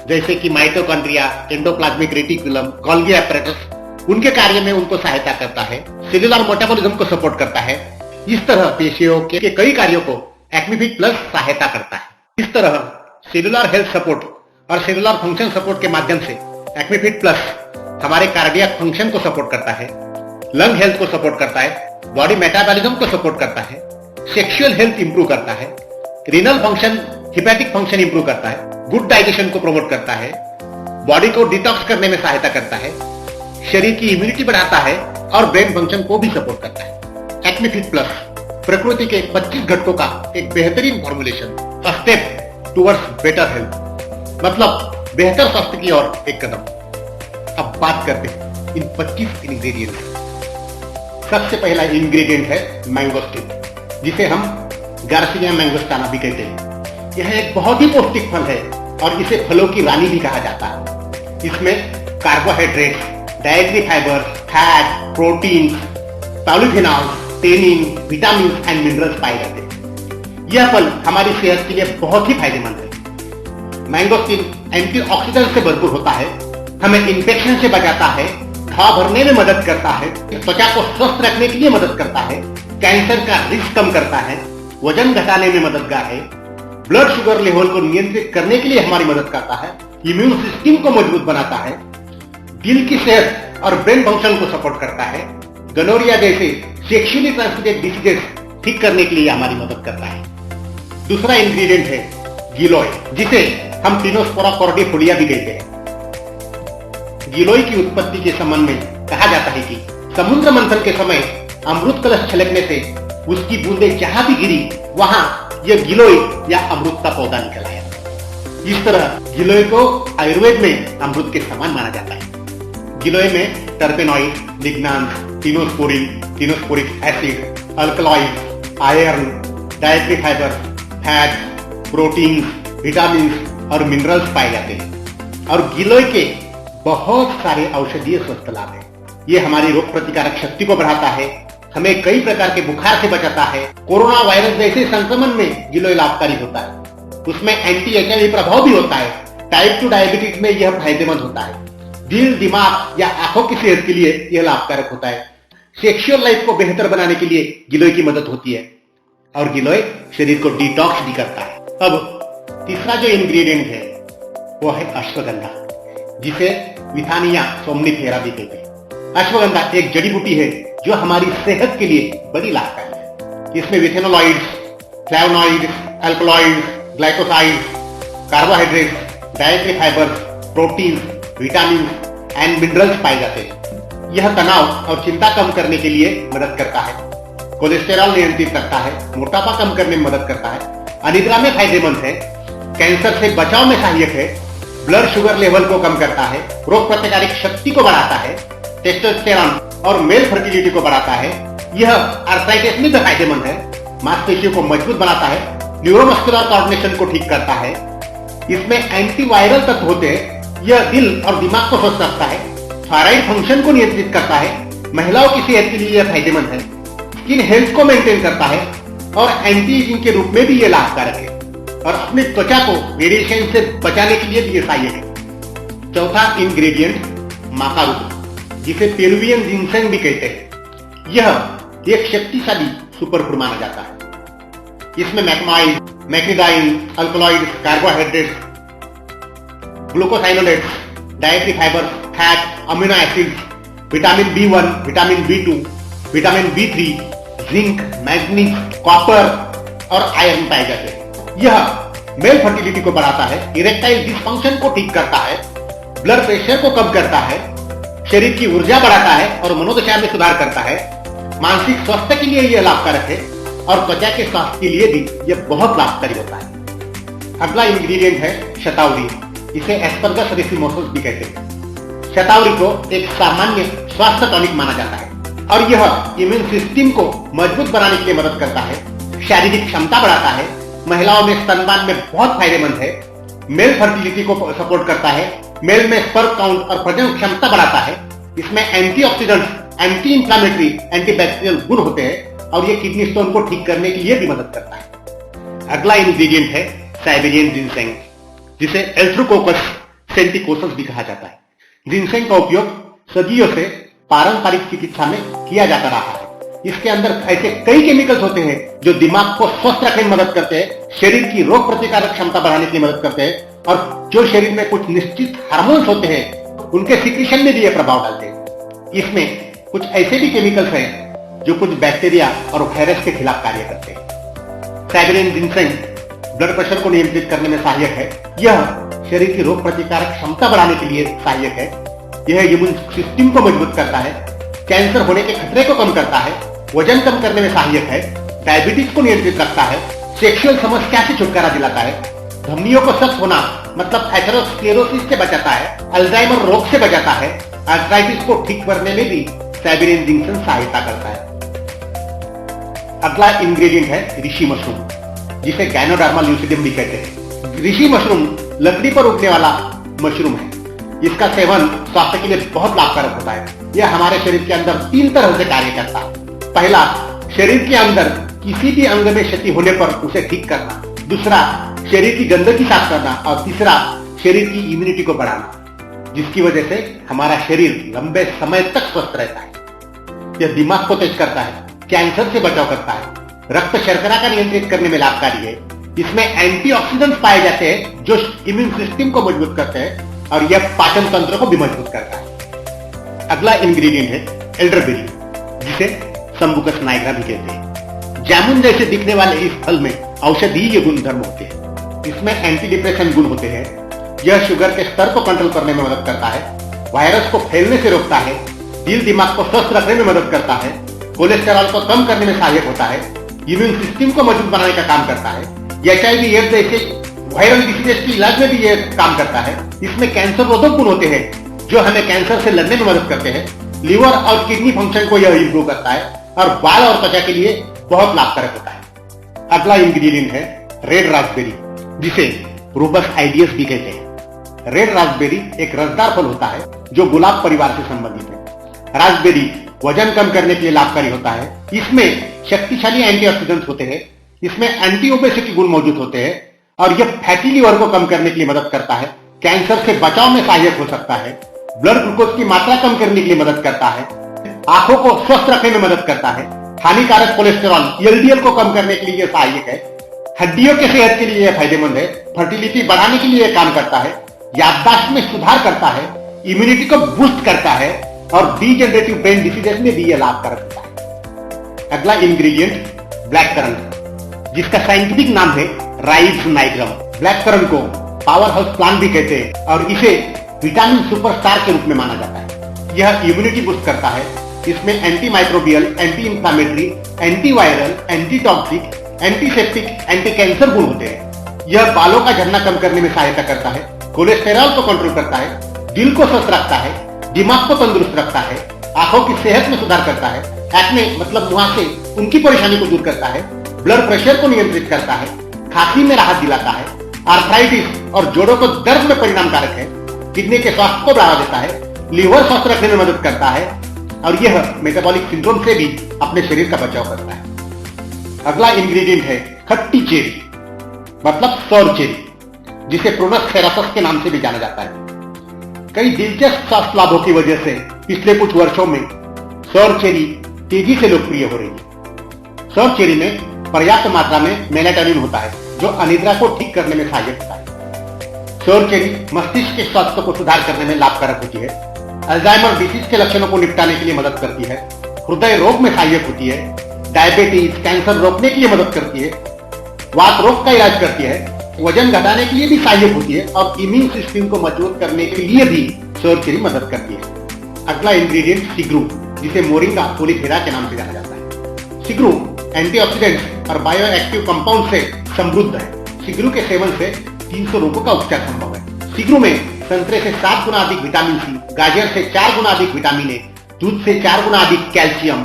जैसे कि mitochondria, endoplasmic reticulum, Golgi apparatus, उनके कार्य में उनको सहायता करता है, सेलुलर मेटाबॉलिज्म को सपोर्ट करता है। इस तरह पेशियों के कई कार्यों को एक्मे फिट प्लस सहायता करता है। इस तरह सेलुलर हेल्थ सपोर्ट और सेलुलर फंक्शन सपोर्ट के माध्यम से एक्मे फिट प्लस हमारे कार्डियक फंक्शन को सपोर्ट करता है, लंग हेल्थ को सपोर्ट करता है, बॉडी मेटाबॉलिज्म को सपोर्ट करता है, सेक्सुअल हेल्थ इंप्रूव करता है, renal function, hepatic function improve करता है, गुड डाइजेशन को प्रमोट करता है, बॉडी को डिटॉक्स करने में सहायता करता है, शरीर की इम्यूनिटी बढ़ाता है और ब्रेन फंक्शन को भी सपोर्ट करता है। एक्मे फिट प्लस प्रकृति के 25 घटकों का एक बेहतरीन formulation, a step towards better health, मतलब बेहतर स्वास्थ्य की ओर एक कदम। अब बात करते हैं इन 25 इंग्रेडिएंट्स। सबसे पहला इंग्रेडिएंट है मैंगोस्टीन, जिसे हम गार्सिनिया मैंगोस्टाना भी कहते हैं। यह एक बहुत ही पौष्टिक फल है और इसे फलों की रानी भी कहा जाता है। इसमें carbohydrates, dietary fibre, fat, protein, polyphenol, tannin, vitamin and minerals पाए जाते हैं। यह फल हमारी सेहत के लिए बहुत ही फायदेमंद है। मैंगोस्टीन एंटीऑक्सीडेंट से भरपूर होता है, हमें इन्फेक्शन से बचाता है, घाव भरने में मदद करता है, त्वचा को स्वस्थ रखने के लिए मदद करता है, कैंसर का रिस्क कम करता है, वजन घटाने में मददगार है, ब्लड शुगर लेवल को नियंत्रित करने के लिए हमारी मदद करता है, इम्यून सिस्टम को मजबूत बनाता है, दिल की सेहत और ब्रेन फंक्शन को सपोर्ट करता है, गनोरिया जैसे सेक्सुअली ट्रांसमिटेड डिसीजेस ठीक करने के लिए हमारी मदद करता है। दूसरा इंग्रेडिएंट है गिलोय, जिसे हम टिनोस्पोरा कॉर्डिफोलिया भी कहते हैं। गिलोय की उत्पत्ति के संबंध में कहा जाता है कि समुद्र मंथन के समय अमृत कलश छलकने से उसकी बूंदें जहां भी गिरी वहां यह गिलोय या अमृत का पौधा निकल आया। इस तरह गिलोय को आयुर्वेद में अमृत के समान माना जाता है। गिलोय में terpenoid, lignans, tinosporin, tinosporic acid, alkaloid, iron, dietary fibre, fat, protein, vitamin और मिनरल्स पाए जाते हैं। और गिलोय के बहुत सारे औषधीय स्वस्थ लाभ है। ये हमारी रोग प्रतिकारक शक्ति को बढ़ाता है, हमें कई प्रकार के बुखार से बचाता है, कोरोना वायरस जैसे संक्रमण में गिलोय लाभकारी होता है, उसमें एंटी एचआईवी प्रभाव भी होता है, टाइप 2 डायबिटीज में यह फायदेमंद होता है, दिल, दिमाग या आंखों की सेहत के लिए यह लाभकारक होता है, सेक्सुअल लाइफ को बेहतर बनाने के लिए गिलोय की मदद होती है और गिलोय शरीर को डिटॉक्स भी करता है। अब तीसरा जो इंग्रेडिएंट है वो है अश्वगंधा, जिसे विथानिया सोमनिफेरा भी कहते हैं। अश्वगंधा एक जड़ी बूटी है जो हमारी सेहत के लिए बड़ी लाभकारी है। इसमें withanolides, flavonoids, alkaloids, glycosides, carbohydrates, dietary fibres, protein, vitamin and minerals पाए जाते हैं। यह तनाव और चिंता कम करने के लिए मदद करता है, कोलेस्टेरॉल नियंत्रित करता है, मोटापा कम करने में मदद करता है, अनिद्रा में फायदेमंद है, कैंसर से बचाव में सहायक है, ब्लड शुगर लेवल को कम करता है, रोग प्रतिकारक शक्ति को बढ़ाता है, टेस्टोस्टेरॉन और मेल फर्टिलिटी को बढ़ाता है, यह आर्थराइटिस में फायदेमंद है, मांसपेशियों को मजबूत बनाता है, न्यूरोमस्कुलर कोऑर्डिनेशन को ठीक करता है, इसमें एंटीवायरल तत्व होते हैं, यह दिल और दिमाग को स्वस्थ रखता है, थायराइड फंक्शन को नियंत्रित करता है, महिलाओं की सेहत के लिए यह फायदेमंद है, स्किन हेल्थ को मेंटेन करता है और एंटी एजिंग के रूप में भी यह लाभकारक है और अपनी त्वचा को रेडिएशन से बचाने के लिए भी यह सहायक है। चौथा इंग्रेडिएंट माकारू, जिसे पेरुवियन जिनसेंग भी कहते हैं। यह एक शक्तिशाली सुपरफूड माना जाता है। इसमें मैग्माइड, मैग्नीडाइन, alkaloids, carbohydrates, glucosinolates, dietary fibre, fat, amino acids, vitamin B1, vitamin B2, vitamin B3, zinc, manganese, copper और आयरन पाए जाते हैं। यह मेल फर्टिलिटी को बढ़ाता है, इरेक्टाइल डिसफंक्शन को ठीक करता है, ब्लड प्रेशर को कम करता है, शरीर की ऊर्जा बढ़ाता है और मनोदशा में सुधार करता है। मानसिक स्वास्थ्य के लिए यह लाभकारक है और त्वचा के स्वास्थ्य के लिए भी यह बहुत लाभकारी होता है। अगला इंग्रेडिएंट है शतावरी, इसे एस्परगस रेसिमोसस भी कहते हैं। शतावरी को एक सामान्य स्वास्थ्य टॉनिक माना जाता है और यह इम्यून सिस्टम को मजबूत बनाने के लिए मदद करता है, शारीरिक क्षमता बढ़ाता है, महिलाओं में स्तनपान में बहुत फायदेमंद है, मेल फर्टिलिटी को सपोर्ट करता है, मेल में स्पर्म काउंट और प्रजनन क्षमता बढ़ाता है। इसमें एंटीऑक्सीडेंट्स, एंटी इंफ्लेमेटरी, एंटीबैक्टीरियल गुण होते हैं और ये किडनी स्टोन को ठीक करने के लिए भी मदद करता है। अगला इंग्रेडिएंट है साइबेरियन जिनसेंग, जिसे एल्ट्रोकोकस सेंटिकोसस भी कहा जाता है। जिनसेंग का उपयोग सदियों से पारंपरिक चिकित्सा में किया जाता रहा है। इसके अंदर ऐसे कई केमिकल्स होते हैं जो दिमाग को स्वस्थ रखने में मदद करते हैं, शरीर की रोग प्रतिकारक क्षमता बढ़ाने के लिए मदद करते हैं और जो शरीर में कुछ निश्चित हार्मोन्स होते हैं उनके सिक्रीशन में भी यह प्रभाव डालते हैं। इसमें कुछ ऐसे भी केमिकल्स हैं जो कुछ बैक्टीरिया और वायरस के खिलाफ कार्य करते हैं। साइबेरियन जिनसेंग ब्लड प्रेशर को नियंत्रित करने में सहायक है। यह शरीर की रोग प्रतिकारक क्षमता बढ़ाने के लिए सहायक है। यह इम्यून सिस्टम को मजबूत करता है, कैंसर होने के खतरे को कम करता है, वजन कम करने में सहायक है, डायबिटीज को नियंत्रित रखता है, सेक्सुअल समस्या से छुटकारा दिलाता है, धमनियों को सख्त होना मतलब एथेरोस्क्लेरोसिस से बचाता है, अल्जाइमर रोग से बचाता है, आर्थराइटिस को ठीक करने में भी साइबेरियन जिनसेंग सहायता करता है। अगला इंग्रेडिएंट है ऋषि मशरूम, जिसे गायनोडर्मा ल्यूसिडियम भी कहते हैं। ऋषि मशरूम लकड़ी पर उगने वाला मशरूम है। इसका सेवन स्वास्थ्य के लिए बहुत लाभकारक होता है। यह हमारे शरीर के अंदर 3 तरह से कार्य करता है। पहला, शरीर के अंदर किसी भी अंग में क्षति होने पर उसे ठीक करना। दूसरा, शरीर की गंदगी साफ करना और तीसरा, शरीर की इम्यूनिटी को बढ़ाना, जिसकी वजह से हमारा शरीर लंबे समय तक स्वस्थ रहता है। यह दिमाग को तेज करता है, कैंसर से बचाव करता है, रक्त शर्करा का नियंत्रित करने में लाभकारी है। इसमें एंटीऑक्सीडेंट्स पाए जाते हैं जो इम्यून सिस्टम को मजबूत करते हैं और यह पाचन तंत्र को भी मजबूत करता है। अगला इंग्रेडिएंट है एल्डरबेरी, जिसे संबुकस नाइग्रा भी कहते हैं। जामुन जैसे दिखने वाले इस फल में औषधीय गुणधर्म होते हैं। इसमें एंटी डिप्रेशन गुण होते हैं। यह शुगर के स्तर को कंट्रोल करने में मदद करता है, वायरस को फैलने से रोकता है, दिल दिमाग को स्वस्थ रखने में मदद करता है, कोलेस्टेरॉल को कम करने में सहायक होता है, इम्यून सिस्टम को मजबूत बनाने का काम करता है, HIV एड्स जैसे वायरल डिसीजेस के इलाज में भी यह काम करता है। इसमें कैंसर रोधक गुण होते हैं जो हमें कैंसर से लड़ने में मदद करते हैं। लिवर और किडनी फंक्शन को यह इंप्रूव करता है और बाल और त्वचा के लिए बहुत लाभकारक होता है। अगला इंग्रेडिएंट है रेड रास्पबेरी, जिसे रूबस आइडियस भी कहते हैं। रेड रास्पबेरी एक रसदार फल होता है जो गुलाब परिवार से संबंधित है। रास्पबेरी वजन कम करने के लिए लाभकारी होता है। इसमें शक्तिशाली एंटीऑक्सीडेंट्स होते हैं। इसमें एंटी ओबेसिटी गुण मौजूद होते हैं और यह फैटी लिवर को कम करने के लिए मदद करता है, कैंसर से बचाव में सहायक हो सकता है, ब्लड ग्लूकोज की मात्रा कम करने के लिए मदद करता है, आंखों को स्वस्थ रखने में मदद करता है, हानिकारक कोलेस्टेरॉल LDL को कम करने के लिए यह सहायक है, हड्डियों के सेहत के लिए यह फायदेमंद है, फर्टिलिटी बढ़ाने के लिए यह काम करता है, याददाश्त में सुधार करता है, इम्यूनिटी को बूस्ट करता है और डीजेनरेटिव ब्रेन डिसीजेस में भी यह लाभकारक होता है। अगला इंग्रेडिएंट ब्लैक करंट, जिसका साइंटिफिक नाम है राइज नाइग्रम। ब्लैक करंट को पावर हाउस प्लांट भी कहते हैं और इसे विटामिन सुपरस्टार के रूप में माना जाता है। यह इम्यूनिटी बूस्ट करता है। इसमें anti microbial, anti inflammatory, anti viral, anti toxic, antiseptic, anti cancer गुण होते हैं। यह बालों का झड़ना कम करने में सहायता करता है, कोलेस्टेरॉल को कंट्रोल करता है, दिल को स्वस्थ रखता है, दिमाग को तंदुरुस्त रखता है, आंखों की सेहत में सुधार करता है, एक्ने मतलब मुहासे उनकी परेशानी को दूर करता है, ब्लड प्रेशर को नियंत्रित करता है, खांसी में राहत दिलाता है, आर्थराइटिस और जोड़ों को दर्द में परिणाम कारक है, किडनी के स्वास्थ्य को बढ़ावा देता है, लीवर स्वस्थ रखने में मदद करता है और यह मेटाबॉलिक सिंड्रोम से भी अपने शरीर का बचाव करता है। अगला इंग्रेडिएंट है खट्टी चेरी, मतलब सौर चेरी, जिसे प्रोनस थेरापस के नाम से भी जाना जाता है। कई दिलचस्प स्वास्थ्य लाभों की वजह से पिछले कुछ वर्षों में सौर चेरी तेजी से लोकप्रिय हो रही है। सौर चेरी में पर्याप्त मात्रा में मेलाटोनिन होता है, जो अनिद्रा को ठीक करने में सहायक होता है। सौर चेरी मस्तिष्क के स्वास्थ्य को सुधार करने में लाभकारक होती है, अल्जाइमर डिसीज के लक्षणों को निपटाने के लिए मदद करती है, हृदय रोग में सहायक होती है, डायबिटीज कैंसर रोकने के लिए मदद करती है, वात रोग का इलाज करती है, वजन घटाने के लिए भी सहायक होती है और इम्यून सिस्टम को मजबूत करने के लिए भी सौर चेरी मदद करती है। अगला इंग्रेडिएंट सिगरू, जिसे मोरिंगा ओलिफेरा के नाम से जाना जाता है। सिगरू एंटीऑक्सीडेंट्स और बायोएक्टिव कंपाउंड से समृद्ध है। सिगरू के सेवन से 300 रोगों का उपचार संभव है। सिगरू में संतरे से 7 गुना अधिक विटामिन सी, गाजर से 4 गुना अधिक विटामिन ए, दूध से 4 गुना अधिक कैल्शियम,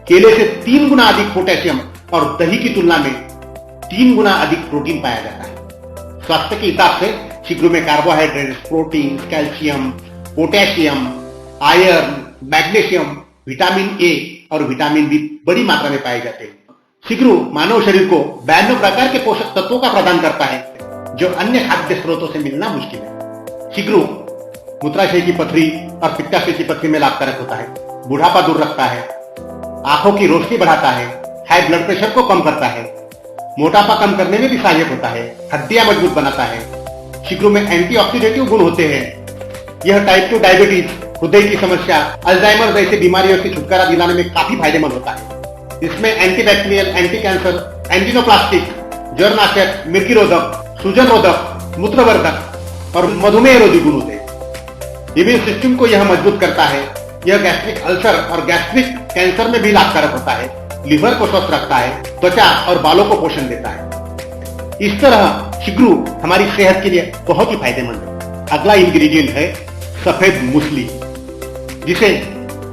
केले से 3 गुना अधिक पोटेशियम और दही की तुलना में 3 गुना अधिक प्रोटीन पाया जाता है। स्वास्थ्य के हिसाब से सिगरू में carbohydrates, protein, calcium, potassium, iron, magnesium, vitamin A और विटामिन बी बड़ी मात्रा में पाए जाते हैं। सिगरू मानव शरीर को 92 प्रकार के पोषक तत्वों का प्रदान करता है, जो अन्य खाद्य स्रोतों से मिलना मुश्किल है। सिगरू मूत्राशय की पथरी और पित्ताशय की पथरी में लाभकारक होता है, बुढ़ापा दूर रखता है, आंखों की रोशनी बढ़ाता है, हाई ब्लड प्रेशर को कम करता है, मोटापा कम करने में भी सहायक होता है, हड्डियां मजबूत बनाता है। सिगरू में एंटीऑक्सीडेंटिव गुण होते हैं। यह टाइप 2 डायबिटीज, हृदय की समस्या, अल्जाइमर जैसे बीमारियों से छुटकारा दिलाने में काफी फायदेमंद होता है। इसमें एंटीबैक्टीरियल, एंटी कैंसर, एंटीनोप्लास्टिक, जरनाशक, मिर्गी रोधक, सूजन रोधक, मूत्रवर्धक और मधुमेह रोधी गुण होते हैं। इम्यून सिस्टम को यह मजबूत करता है। यह गैस्ट्रिक अल्सर और गैस्ट्रिक कैंसर में भी लाभकारक होता है, लिवर को स्वस्थ रखता है, त्वचा और बालों को पोषण देता है। इस तरह सिगरू हमारी सेहत के लिए बहुत ही फायदेमंद है। अगला इंग्रेडिएंट है सफेद मूसली, जिसे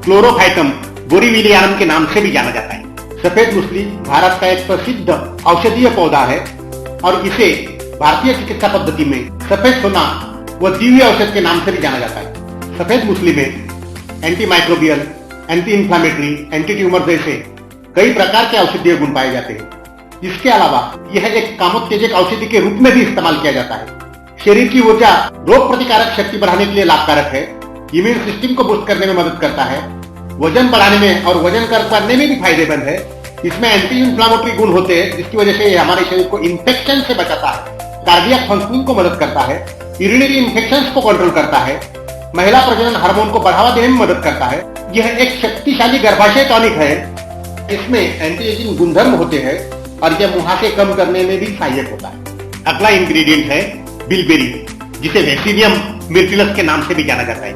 क्लोरोफाइटम बोरीविलियानम के नाम से भी जाना जाता है। सफेद मूसली भारत का एक प्रसिद्ध औषधीय पौधा है और इसे भारतीय चिकित्सा पद्धति में सफेद सोना व दिव्य औषध के नाम से भी जाना जाता है। सफेद मूसली में anti microbial, anti inflammatory, anti tumour जैसे कई प्रकार के औषधीय गुण पाए जाते हैं। इसके अलावा यह एक कामोत्तेजक औषधि के रूप में भी इस्तेमाल किया जाता है। शरीर की ऊर्जा, रोग प्रतिकारक शक्ति बढ़ाने के लिए लाभकारक है, इम्यून सिस्टम को बूस्ट करने में मदद करता है, वजन बढ़ाने में और वजन कम करने में भी फायदेमंद है। इसमें एंटी इंफ्लामेटरी गुण होते हैं, जिसकी वजह से हमारे शरीर को इन्फेक्शन से बचाता है, कार्डियक फंक्शनिंग को मदद करता है, यूरिनरी इन्फेक्शंस को कंट्रोल करता है, महिला प्रजनन हार्मोन को बढ़ावा देने में मदद करता है। यह एक शक्तिशाली गर्भाशय टॉनिक है। इसमें एंटी एजिंग गुणधर्म होते हैं और यह मुहासे कम करने में भी सहायक होता है। अगला इंग्रेडिएंट है बिलबेरी, जिसे वेसिनियम मिर्टिलस के नाम से भी जाना जाता है।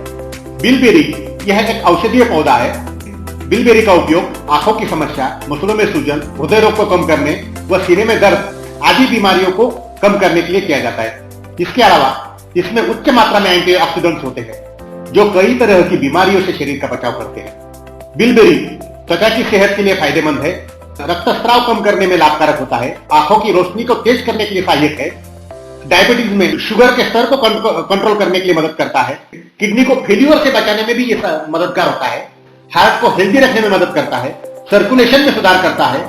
बिलबेरी यह एक औषधीय पौधा है। बिलबेरी का उपयोग आंखों की समस्या, मसलों में सूजन, हृदय रोग को कम करने व सीने में दर्द आदि बीमारियों को कम करने के लिए किया जाता है। इसके अलावा इसमें उच्च मात्रा में एंटीऑक्सीडेंट्स होते हैं, जो कई तरह की बीमारियों से शरीर का बचाव करते हैं। बिलबेरी त्वचा की सेहत के लिए फायदेमंद है, रक्तस्राव कम करने में लाभकारक होता है, आंखों की रोशनी को तेज करने के लिए सहायक है, डायबिटीज में शुगर के स्तर को कंट्रोल करने के लिए मदद करता है, किडनी को फेल्यूर से बचाने में भी ये मददगार होता है, हार्ट को हेल्दी रखने में मदद करता है, सर्कुलेशन में सुधार करता है,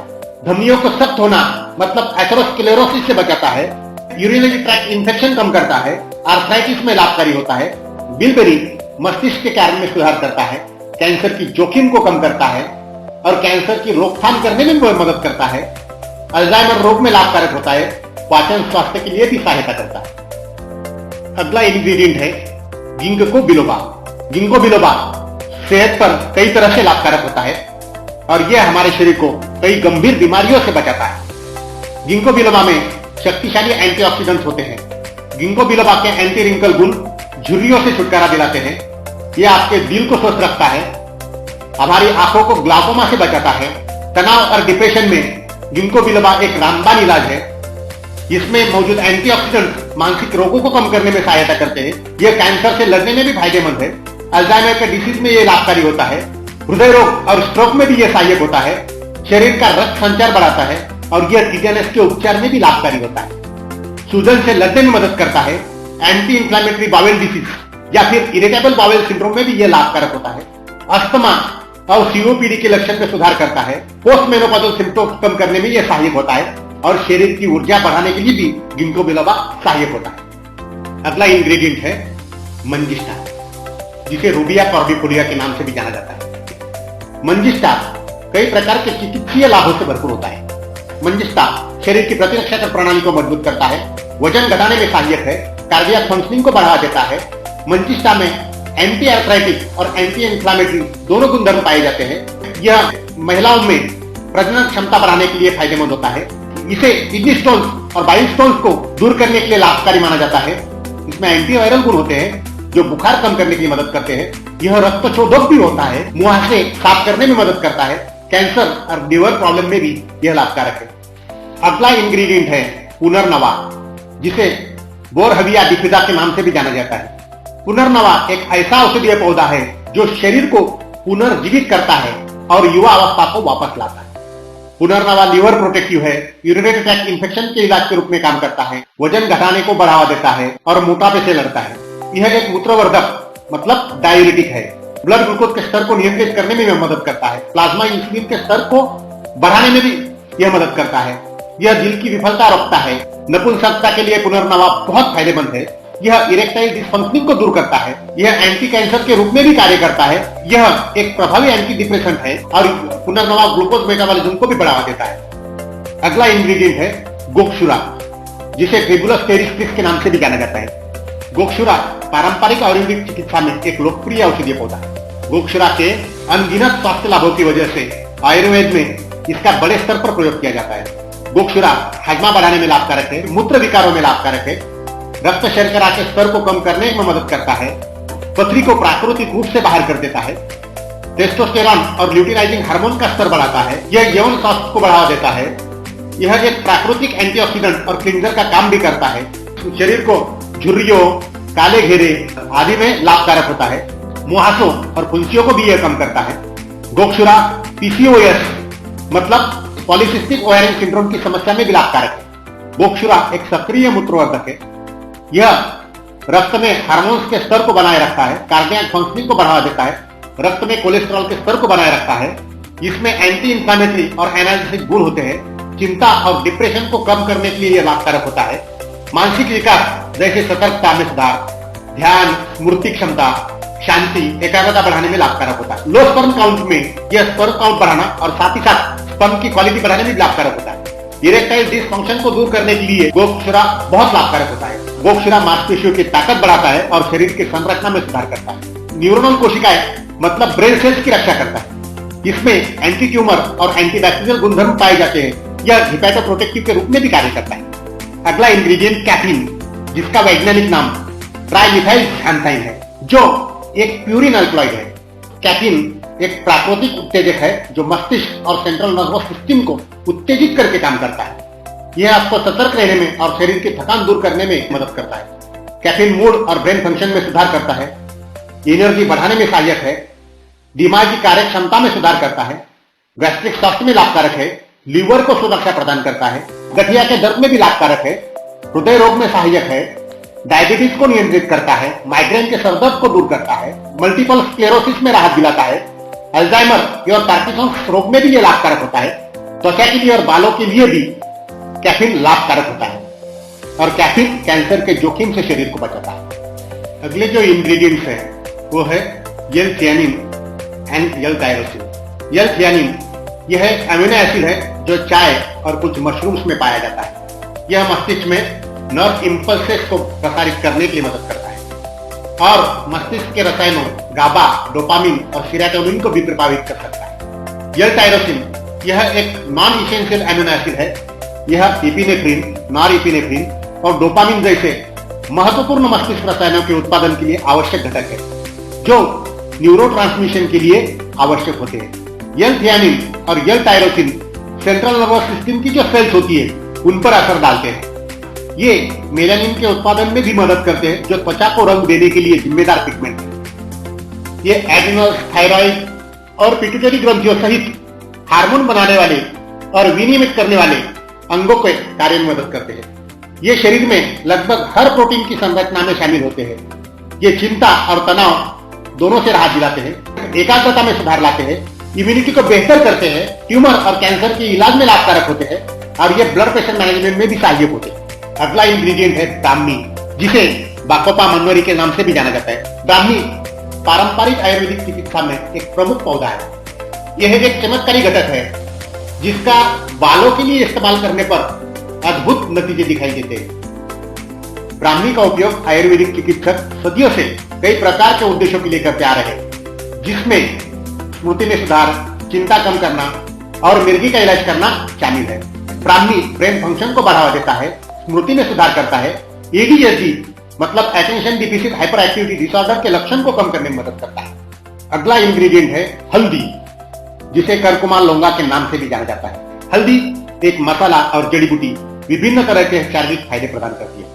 धमनियों को सख्त होना मतलब एथेरोस्क्लेरोसिस से बचाता है, यूरिनरी ट्रैक्ट इन्फेक्शन कम करता है, आर्थराइटिस में लाभकारी होता है। बिलबेरी मस्तिष्क के कार्य में सुधार करता है, कैंसर की जोखिम को कम करता है और कैंसर की रोकथाम करने में भी मदद करता है। अल्जाइमर रोग में लाभकारक होता है, पाचन स्वास्थ्य के लिए भी सहायता करता है। अगला इंग्रेडिएंट है गिंको बिलोबा। गिंको बिलोबा सेहत पर कई तरह से लाभकारक होता है और यह हमारे शरीर को कई गंभीर बीमारियों से बचाता है। गिंको बिलोबा में शक्तिशाली एंटीऑक्सीडेंट्स होते हैं। गिंको बिलोबा के एंटी रिंकल गुण झुर्रियों से छुटकारा दिलाते हैं। यह आपके दिल को स्वस्थ रखता है, हमारी आंखों को ग्लाकोमा से बचाता है। तनाव और डिप्रेशन में गिंको बिलोबा एक रामबाण इलाज है। इसमें मौजूद एंटीऑक्सीडेंट मानसिक रोगों को कम करने में सहायता करते हैं। यह कैंसर से लड़ने में भी फायदेमंद है। अल्जाइमर के डिसीज में यह लाभकारी होता है। हृदय रोग और स्ट्रोक में भी यह सहायक होता है। शरीर का रक्त संचार बढ़ाता है और यह टीटेनस के उपचार में भी लाभकारी होता है। सूजन से लड़ने में मदद करता है। एंटी इंफ्लेमेटरी बावेल डिसीज या फिर इरिटेबल बावेल सिंड्रोम में भी यह लाभकारक होता है। अस्थमा और सीओपीडी के लक्षण में सुधार करता है। पोस्ट मेनोपॉजल सिम्टम्स कम करने में यह सहायक होता है और शरीर की ऊर्जा बढ़ाने के लिए भी गिंको बिलोबा सहायक होता है। अगला इंग्रेडिएंट है मंजिष्ठा, जिसे रूबिया कॉर्डिफोलिया के नाम से भी जाना जाता है। मंजिष्ठा कई प्रकार के चिकित्सीय लाभों से भरपूर होता है। मंजिष्ठा शरीर की प्रतिरक्षा प्रणाली को मजबूत करता है, वजन घटाने में सहायक है, कार्डियक फंक्शनिंग को बढ़ावा देता है। मंजिष्ठा में एंटी आर्थराइटिक और एंटी इंफ्लेमेटरी दोनों गुणधर्म पाए जाते हैं। यह महिलाओं में प्रजनन क्षमता बढ़ाने के लिए फायदेमंद होता है। इसे किडनी स्टोन्स और बाइल स्टोन्स को दूर करने के लिए लाभकारी माना जाता है। इसमें एंटीवायरल गुण होते हैं जो बुखार कम करने के लिए मदद करते हैं। यह रक्तशोधक भी होता है, मुहासे साफ करने में मदद करता है। कैंसर और लीवर प्रॉब्लम में भी यह लाभकारक है। अगला इंग्रेडिएंट है पुनर्नवा, जिसे बोरहविया डिफिदा के नाम से भी जाना जाता है। पुनर्नवा एक ऐसा औषधीय पौधा है जो शरीर को पुनर्जीवित करता है और युवा अवस्था को वापस लाता है। पुनर्नवा लीवर प्रोटेक्टिव है, यूरिनरी ट्रैक्ट इन्फेक्शन के इलाज के रूप में काम करता है, वजन घटाने को बढ़ावा देता है और मोटापे से लड़ता है। यह एक मूत्रवर्धक मतलब डाययूरेटिक है, ब्लड ग्लूकोज के स्तर को नियंत्रित करने में मदद करता है, प्लाज्मा इंसुलिन के स्तर को बढ़ाने में भी यह मदद करता है। यह दिल की विफलता रोकता है। नपुंसकता के लिए पुनर्नवा बहुत फायदेमंद है। यह इरेक्टाइल डिसफंक्शनिंग को दूर करता है। यह एंटी कैंसर के रूप में भी कार्य करता है। यह एक प्रभावी एंटी डिप्रेसेंट है और पुनर्नवा ग्लूकोज मेटाबॉलिज्म को भी बढ़ावा देता है। अगला इंग्रेडिएंट है गोक्षुरा, जिसे ट्रिबुलस टेरिस्टिस के नाम से भी जाना जाता है। गोक्षुरा पारंपरिक आयुर्वेदिक चिकित्सा में एक लोकप्रिय औषधीय पौधा है। गोक्षुरा के अनगिनत स्वास्थ्य लाभों की वजह से आयुर्वेद में इसका बड़े स्तर पर प्रयोग किया जाता है। गोक्षुरा हाजमा बढ़ाने में लाभकारक है, मूत्र विकारों में लाभकारक है, रक्त शर्करा के स्तर को कम करने में मदद करता है, पथरी को प्राकृतिक रूप से बाहर कर देता है, टेस्टोस्टेरॉन और ल्यूटिनाइजिंग हार्मोन का स्तर बढ़ाता है, यह यौन स्वास्थ्य को बढ़ावा देता है। यह एक प्राकृतिक एंटीऑक्सीडेंट और क्लींजर का काम भी करता है। शरीर को झुर्रियों, काले घेरे आदि में लाभकारक होता है। मुहासों और फुंसियों को भी यह कम करता है। गोक्षुरा पीसीओएस मतलब पॉलीसिस्टिक ओवेरियन सिंड्रोम की समस्या में भी लाभकारक है। गोक्षुरा एक सक्रिय मूत्रवर्धक है। यह रक्त में हार्मोन्स के स्तर को बनाए रखता है, कार्डियक फंक्शनिंग को बढ़ावा देता है, रक्त में कोलेस्ट्रॉल के स्तर को बनाए रखता है। इसमें एंटी इंफ्लेमेटरी और एनाल्जेसिक गुण होते हैं। चिंता और डिप्रेशन को कम करने के लिए यह लाभकारक होता है। मानसिक विकास जैसे सतर्कता में सुधार, ध्यान, स्मृति क्षमता, शांति, एकाग्रता बढ़ाने में लाभकारक होता है। लो स्पर्म काउंट में यह स्पर्म काउंट बढ़ाना और साथ ही साथ स्पर्म की क्वालिटी बढ़ाने में लाभकारक होता है। इरेक्टाइल डिसफंक्शन को दूर करने के लिए गोक्षुरा बहुत लाभकारक होता है। गोक्षुरा मांसपेशियों की ताकत बढ़ाता है और शरीर की संरचना में सुधार करता है। न्यूरोनल कोशिकाएं मतलब ब्रेन सेल्स की रक्षा करता है। इसमें एंटी ट्यूमर और एंटीबैक्टीरियल गुणधर्म पाए जाते हैं। यह हिपैटोप्रोटेक्टिव के रूप में भी कार्य करता है। अगला इंग्रेडिएंट कैफीन, जिसका वैज्ञानिक नाम ट्राइमिथाइल xanthine है, जो एक प्यूरिन अल्कलॉइड है। कैफीन एक प्राकृतिक उत्तेजक है जो मस्तिष्क और सेंट्रल नर्वस सिस्टम को उत्तेजित करके काम करता है। यह आपको सतर्क रहने में और शरीर की थकान दूर करने में मदद करता है। कैफीन मूड और ब्रेन फंक्शन में सुधार करता है, एनर्जी बढ़ाने में सहायक है, दिमाग की कार्य क्षमता में सुधार करता है, गैस्ट्रिक स्वास्थ्य में लाभकारक है, लीवर को सुरक्षा प्रदान करता है, गठिया के दर्द में भी लाभकारक है, हृदय रोग में सहायक है, डायबिटीज को नियंत्रित करता है, माइग्रेन के सरदर्द को दूर करता है, मल्टीपल स्क्लेरोसिस में राहत दिलाता है, अल्जाइमर और पार्किंसंस रोग में भी यह लाभकारक होता है। त्वचा के लिए और बालों के लिए भी कैफीन लाभकारक होता है और कैफीन कैंसर के जोखिम से शरीर को बचाता है। अगले जो इंग्रेडिएंट्स है वो है L-theanine एंड L-tyrosine। L-theanine यह एक अमीनो एसिड है जो चाय और कुछ मशरूम्स में पाया जाता है। यह मस्तिष्क में नर्व इंपल्सेस को प्रसारित करने के लिए मदद करता है और मस्तिष्क के रसायनों गाबा, डोपामिन और सीरोटोनिन को भी प्रभावित कर सकता है। L-tyrosine यह एक नॉन इसेंशियल अमीनो एसिड है। यह इपिनेफ्रिन, नॉरइपिनेफ्रिन और डोपामिन जैसे महत्वपूर्ण मस्तिष्क रसायनों के उत्पादन के लिए आवश्यक घटक है जो न्यूरोट्रांसमिशन के लिए आवश्यक होते हैं। L-theanine और L-tyrosine सेंट्रल नर्वस सिस्टम की जो सेल्स होती है उन पर असर डालते हैं। ये मेलानिन के उत्पादन में भी मदद करते हैं जो त्वचा को रंग देने के लिए जिम्मेदार पिगमेंट है। ये एड्रिनल, थायराइड और पिट्यूटरी ग्रंथियों सहित हार्मोन बनाने वाले और विनियमित करने वाले अंगों के कार्य में मदद करते हैं। ये शरीर में लगभग हर प्रोटीन की संरचना में शामिल होते हैं। ये चिंता और तनाव दोनों से राहत दिलाते हैं, एकाग्रता में सुधार लाते हैं, इम्यूनिटी को बेहतर करते हैं, ट्यूमर और कैंसर के इलाज में लाभकारक होते हैं और ये ब्लड प्रेशर मैनेजमेंट में भी सहायक होते हैं। अगला इंग्रेडिएंट है ब्राह्मी, जिसे बाकोपा मनवरी के नाम से भी जाना जाता है। ब्राह्मी पारंपरिक आयुर्वेदिक चिकित्सा में एक प्रमुख पौधा है। यह एक चमत्कारी घटक है जिसका बालों के लिए इस्तेमाल करने पर अद्भुत नतीजे दिखाई देते हैं। ब्राह्मी का उपयोग आयुर्वेदिक चिकित्सक सदियों से कई प्रकार के उद्देश्यों के लिए करते आ रहे हैं, जिसमें स्मृति में सुधार, चिंता कम करना और मिर्गी का इलाज करना शामिल है। ब्राह्मी ब्रेन फंक्शन को बढ़ावा देता है, स्मृति में सुधार करता है, एडीएचडी मतलब attention deficit hyper activity disorder के लक्षण को कम करने में मदद करता है। अगला इंग्रेडिएंट है हल्दी, जिसे करकुमा लौंगा के नाम से भी जाना जाता है। हल्दी एक मसाला और जड़ी बूटी विभिन्न तरह के शारीरिक फायदे प्रदान करती है।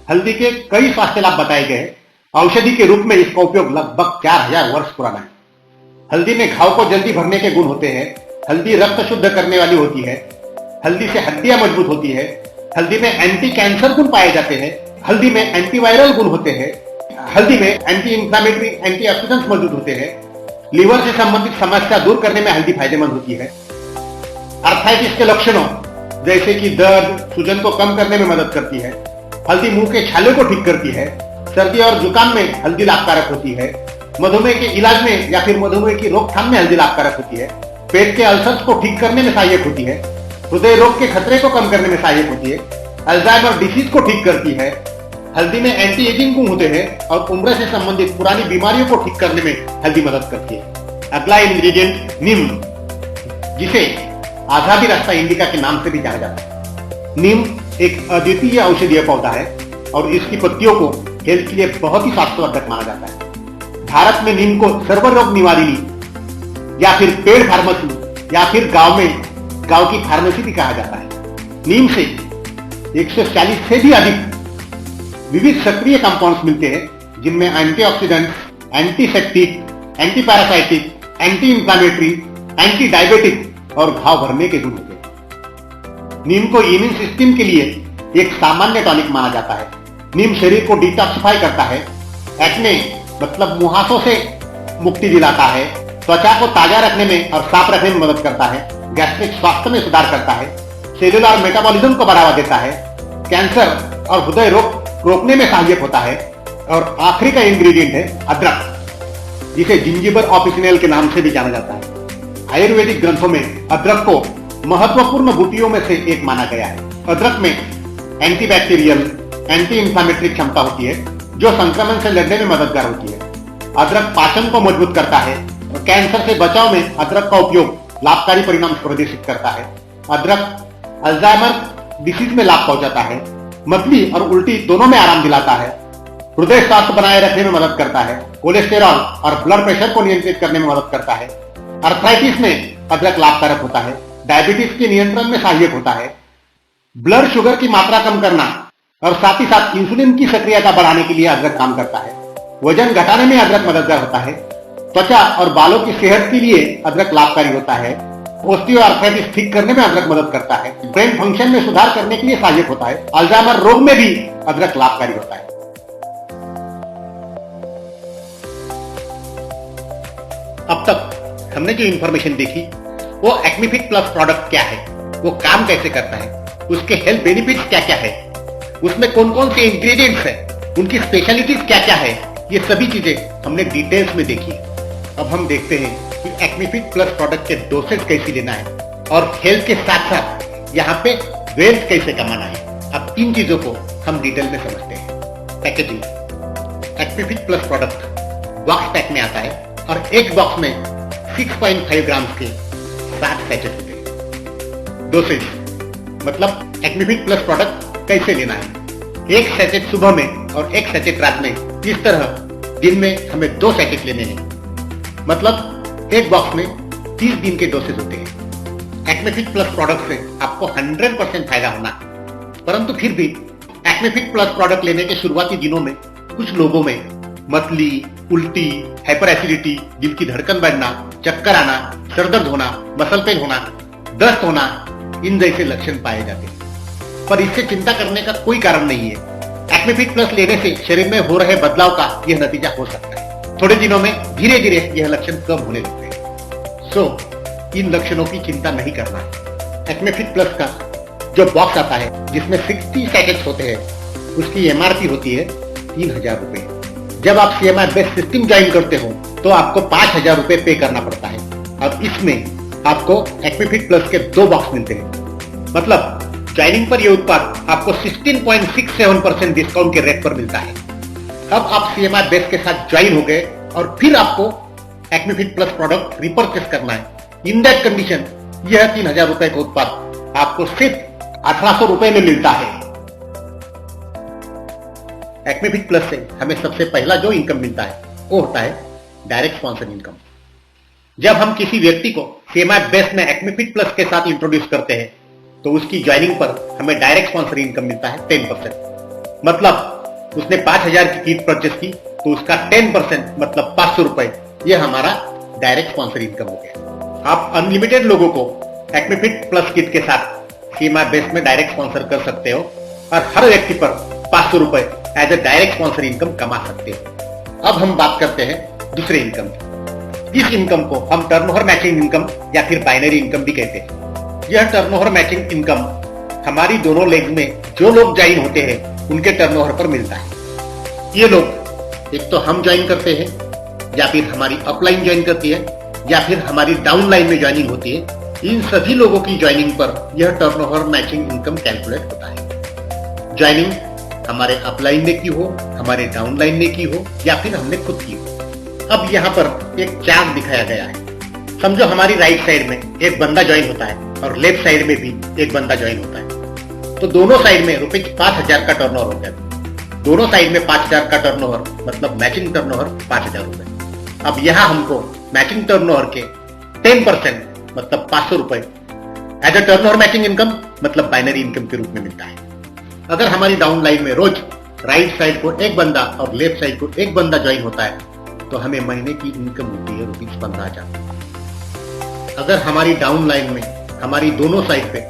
हल्दी के कई स्वास्थ्य लाभ बताए गए हैं। औषधि के रूप में इसका उपयोग लगभग 4000 वर्ष पुराना है। हल्दी में घाव को जल्दी भरने के गुण होते हैं। हल्दी रक्त शुद्ध करने वाली होती है। हल्दी से हड्डियां मजबूत होती है। हल्दी में एंटी कैंसर गुण पाए जाते हैं। हल्दी में एंटीवायरल गुण होते हैं। हल्दी में एंटी इंफ्लेमेटरी एंटीऑक्सीडेंट्स मौजूद होते हैं। लीवर से संबंधित समस्या दूर करने में हल्दी फायदेमंद होती है। आर्थराइटिस के लक्षणों जैसे कि दर्द, सूजन को कम करने में मदद करती है। हल्दी मुंह के छाले को ठीक करती है। सर्दी और जुकाम में हल्दी लाभकारक होती है। मधुमेह के इलाज में या फिर मधुमेह की रोकथाम में हल्दी लाभकारक होती है। पेट के अल्सर्स को ठीक करने में सहायक होती है। हृदय रोग के खतरे को कम करने में सहायक होती है। अल्जाइमर डिसीज को ठीक करती है। हल्दी में एंटी एजिंग गुण होते हैं और उम्र से संबंधित पुरानी बीमारियों को ठीक करने में हल्दी मदद करती है। अगला इंग्रेडिएंट नीम, जिसे आजादी रास्ता इंडिका के नाम से भी जाना जाता है। नीम एक अद्वितीय औषधीय पौधा है और इसकी पत्तियों को हेल्थ के लिए बहुत ही स्वास्थ्यवर्धक माना जाता है। भारत में नीम को सर्वरोग निवारिणी या फिर पेड़ फार्मेसी या फिर गांव की फार्मेसी भी कहा जाता है। नीम से 140 से भी अधिक विविध सक्रिय कंपाउंड्स मिलते हैं, जिनमें antioxidants, antiseptic, anti parasitic, anti inflammatory, anti diabetic और घाव भरने के गुण होते हैं। नीम को इम्यून सिस्टम के लिए एक सामान्य टॉनिक माना जाता है। नीम शरीर को डिटॉक्सिफाई करता है। एक्ने मतलब मुहासों से मुक्ति दिलाता है। त्वचा को ताजा रखने में और साफ रखने में मदद करता है। गैस्ट्रिक स्वास्थ्य में सुधार करता है। सेलुलर मेटाबॉलिज्म को बढ़ावा देता है। कैंसर और हृदय रोग रोकने में सहायक होता है। और आखिरी का इंग्रेडिएंट है अदरक, जिसे जिंजिबर ऑफिसिनल के नाम से भी जाना जाता है। आयुर्वेदिक ग्रंथों में अदरक को महत्वपूर्ण बूटियों में से एक माना गया है। अदरक में एंटीबैक्टीरियल, एंटी इंफ्लेमेटरी क्षमता होती है, जो संक्रमण से लड़ने में मददगार होती है। अदरक पाचन को मजबूत करता है और कैंसर से बचाव में अदरक का उपयोग लाभकारी परिणाम प्रदर्शित करता है। अदरक अल्जाइमर डिसीज में लाभ पहुंचाता है। मतली और उल्टी दोनों में आराम दिलाता है। हृदय स्वास्थ्य बनाए रखने में मदद करता है। कोलेस्टेरॉल और ब्लड प्रेशर को नियंत्रित करने में मदद करता है। आर्थराइटिस में अदरक लाभकारक होता है। डायबिटीज के नियंत्रण में सहायक होता है। ब्लड शुगर की मात्रा कम करना और साथ ही साथ इंसुलिन की सक्रियता बढ़ाने के लिए अदरक काम करता है। वजन घटाने में अदरक मददगार होता है। त्वचा और बालों की सेहत के लिए अदरक लाभकारी होता है। ऑस्टियोआर्थराइटिस ठीक करने में अदरक मदद करता है। ब्रेन फंक्शन में सुधार करने के लिए सहायक होता है। अल्जाइमर रोग में भी अदरक लाभकारी होता है। अब तक हमने जो इंफॉर्मेशन देखी वो एक्मेफिट प्लस प्रोडक्ट क्या है, वो काम कैसे करता है, उसके हेल्थ बेनिफिट्स क्या क्या है, उसमें कौन कौन से इंग्रेडिएंट्स है, उनकी स्पेशलिटीज क्या क्या है, ये सभी चीजें हमने डिटेल्स में देखी। अब हम देखते हैं कि एक्मेफिट प्लस प्रोडक्ट के डोसेज कैसे लेना है और हेल्थ के साथ साथ यहाँ पे वेल्थ कैसे कमाना है। अब तीन चीजों को हम डिटेल में समझते हैं। Packaging, Acmefit plus product box pack में आता है और एक बॉक्स में 6.5 ग्राम के 7 सैचेट होते हैं। डोसेज मतलब एक्मेफिट प्लस प्रोडक्ट कैसे लेना है। एक सैचेट सुबह में और एक सैचेट रात में। इस तरह दिन में हमें 2 सैचेट लेने हैं। मतलब एक बॉक्स में 30 दिन के डोसेज होते हैं। एक्मेफिट प्लस प्रोडक्ट से आपको 100% फायदा होना, परंतु फिर भी एक्मेफिट प्लस प्रोडक्ट लेने के शुरुआती दिनों में कुछ लोगों में मतली, उल्टी, हाइपर एसिडिटी, दिल की धड़कन बढ़ना, चक्कर आना, सरदर्द होना, मसल पेन होना, दस्त होना, इन जैसे लक्षण पाए जाते हैं। पर इससे चिंता करने का कोई कारण नहीं है। एक्मेफिट प्लस लेने से शरीर में हो रहे बदलाव का यह नतीजा हो सकता है। थोड़े दिनों में धीरे धीरे यह लक्षण कम होने लगते हैं। सो इन लक्षणों की चिंता नहीं करना है। एक्मेफिट प्लस का जो बॉक्स आता है जिसमें 60 पैकेट्स होते हैं, उसकी एमआरपी होती है 3,000 रुपए। जब आप CMI बेस्ट सिस्टम ज्वाइन करते हो तो आपको 5,000 रुपए पे करना पड़ता है। अब इसमें आपको एक्मेफिट प्लस के 2 बॉक्स मिलते हैं। मतलब ज्वाइनिंग पर यह उत्पाद आपको 16.67% डिस्काउंट के रेट पर मिलता है। अब आप CMI बेस्ट के साथ ज्वाइन हो गए और फिर आपको एक्मेफिट प्लस प्रोडक्ट रिपर्चेस करना है। इन दैट कंडीशन यह 3,000 रुपए का उत्पाद आपको सिर्फ 1,800 रुपए में मिलता है। एक्मेफिट प्लस से हमें सबसे पहला जो इनकम मिलता है वो होता है डायरेक्ट स्पॉन्सर इनकम। जब हम किसी व्यक्ति को CMI बेस्ट में एक्मेफिट प्लस के साथ इंट्रोड्यूस करते हैं तो उसकी ज्वाइनिंग पर हमें डायरेक्ट स्पॉन्सर इनकम मिलता है 10%। मतलब उसने 5,000 की किट परचेस की तो उसका 10% मतलब 500 रुपए, यह हमारा डायरेक्ट स्पॉन्सर इनकम हो गया। आप अनलिमिटेड लोगों को एक्मेफिट प्लस किट के साथ CMI बेस्ट में डायरेक्ट स्पॉन्सर कर सकते हो और हर व्यक्ति पर 500 रुपए as a direct sponsor income कमा सकते हो। अब हम बात करते हैं दूसरे इनकम की। इस इनकम को हम टर्नओवर मैचिंग इनकम या फिर बाइनरी इनकम भी कहते हैं। यह टर्नओवर मैचिंग इनकम हमारी दोनों लेग में जो लोग ज्वाइन होते हैं उनके टर्नओवर पर मिलता है। ये लोग एक तो हम ज्वाइन करते हैं या फिर हमारी अपलाइन ज्वाइन करती है या फिर हमारी डाउनलाइन में ज्वाइनिंग होती है। इन सभी लोगों की ज्वाइनिंग पर यह टर्नओवर मैचिंग इनकम कैलकुलेट होता है। ज्वाइनिंग हमारे अपलाइन ने की हो, हमारे डाउनलाइन ने की हो या फिर हमने खुद की हो। अब यहाँ पर एक चार्ट दिखाया गया है। समझो हमारी राइट साइड में एक बंदा ज्वाइन होता है और लेफ्ट साइड में भी एक बंदा ज्वाइन होता है। तो दोनों साइड में ₹5,000 का टर्नओवर होता है। दोनों साइड में 5,000 का टर्नओवर मतलब मैचिंग टर्नओवर 5,000 रुपए। अब यहाँ हमको मैचिंग टर्नओवर के 10% मतलब 500 रुपए as a turnover matching income मतलब बाइनरी इनकम के रूप में मिलता है। अगर हमारी डाउन लाइन में रोज राइट साइड को एक बंदा और लेफ्ट साइड को एक बंदा ज्वाइन होता है तो हमें महीने की इनकम होती है ₹15,000। अगर हमारी डाउन लाइन में हमारी दोनों साइड पे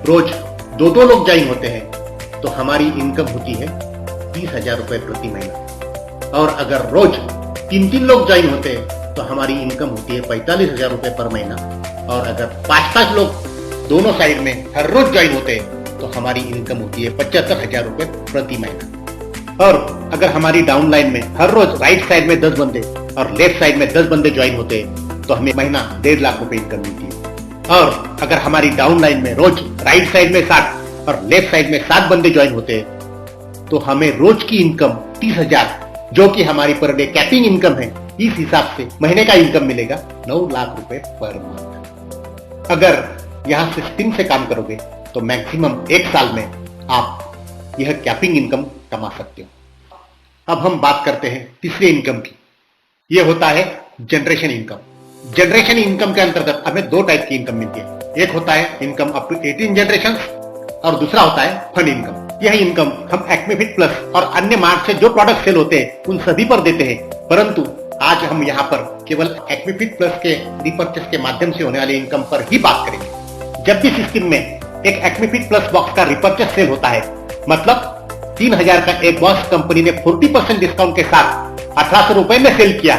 रोज 2 लोग ज्वाइन होते हैं तो हमारी इनकम होती है 30,000 रुपए प्रति महीना। और अगर रोज 3 लोग ज्वाइन होते हैं तो हमारी इनकम होती है 45,000 रुपए पर महीना। और अगर 5 लोग दोनों साइड में हर रोज ज्वाइन होते हैं तो हमारी इनकम होती है 75,000 रुपए प्रति महीना। और अगर हमारी डाउन लाइन में हर रोज राइट साइड में 10 बंदे और लेफ्ट साइड में 10 बंदे ज्वाइन होते हैं तो हमें महीना 1.5 लाख रुपए इनकम मिलती है। और अगर हमारी डाउन लाइन में रोज राइट साइड में 60 और लेफ्ट साइड में 7 बंदे ज्वाइन होते हैं तो हमें रोज की इनकम 30,000 जो कि हमारी पर डे कैपिंग इनकम है, इस हिसाब से महीने का इनकम मिलेगा 9 लाख रुपए पर मंथ। अगर यहाँ सिस्टम से काम करोगे तो मैक्सिमम 1 साल में आप यह कैपिंग इनकम कमा सकते हो। अब हम बात करते हैं तीसरे इनकम की। यह होता है जनरेशन इनकम। जनरेशन इनकम के अंतर्गत हमें 2 टाइप की इनकम मिलती है। एक होता है इनकम अप टू 18 जनरेशन और दूसरा होता है फंड इनकम। यह इनकम हम एक्मेफिट प्लस और अन्य मार्ट से जो प्रोडक्ट सेल होते हैं उन सभी पर देते हैं, परंतु आज हम यहाँ पर केवल एक्मेफिट प्लस के रिपर्चेस के माध्यम से होने वाले इनकम पर ही बात करेंगे। जब भी सिस्टम में एक एक्मेफिट प्लस बॉक्स का रिपर्चेस सेल होता है, मतलब 3,000 का एक बॉक्स कंपनी ने 40% डिस्काउंट के साथ 1,800 रुपए में सेल किया,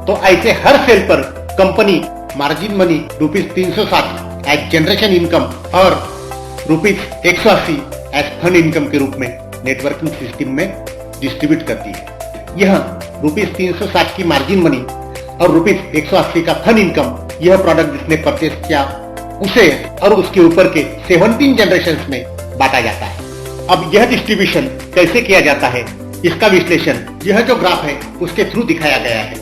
तो ऐसे हर सेल पर company margin money ₹360 age generation income और ₹180 एज फंड इनकम के रूप में नेटवर्किंग सिस्टम में डिस्ट्रीब्यूट करती है। यह ₹360 की मार्जिन मनी और ₹180 का फंड इनकम यह प्रोडक्ट जिसने परचेस किया उसे और उसके ऊपर के 17 जनरेशन में बांटा जाता है। अब यह डिस्ट्रीब्यूशन कैसे किया जाता है, इसका विश्लेषण यह जो ग्राफ है उसके थ्रू दिखाया गया है।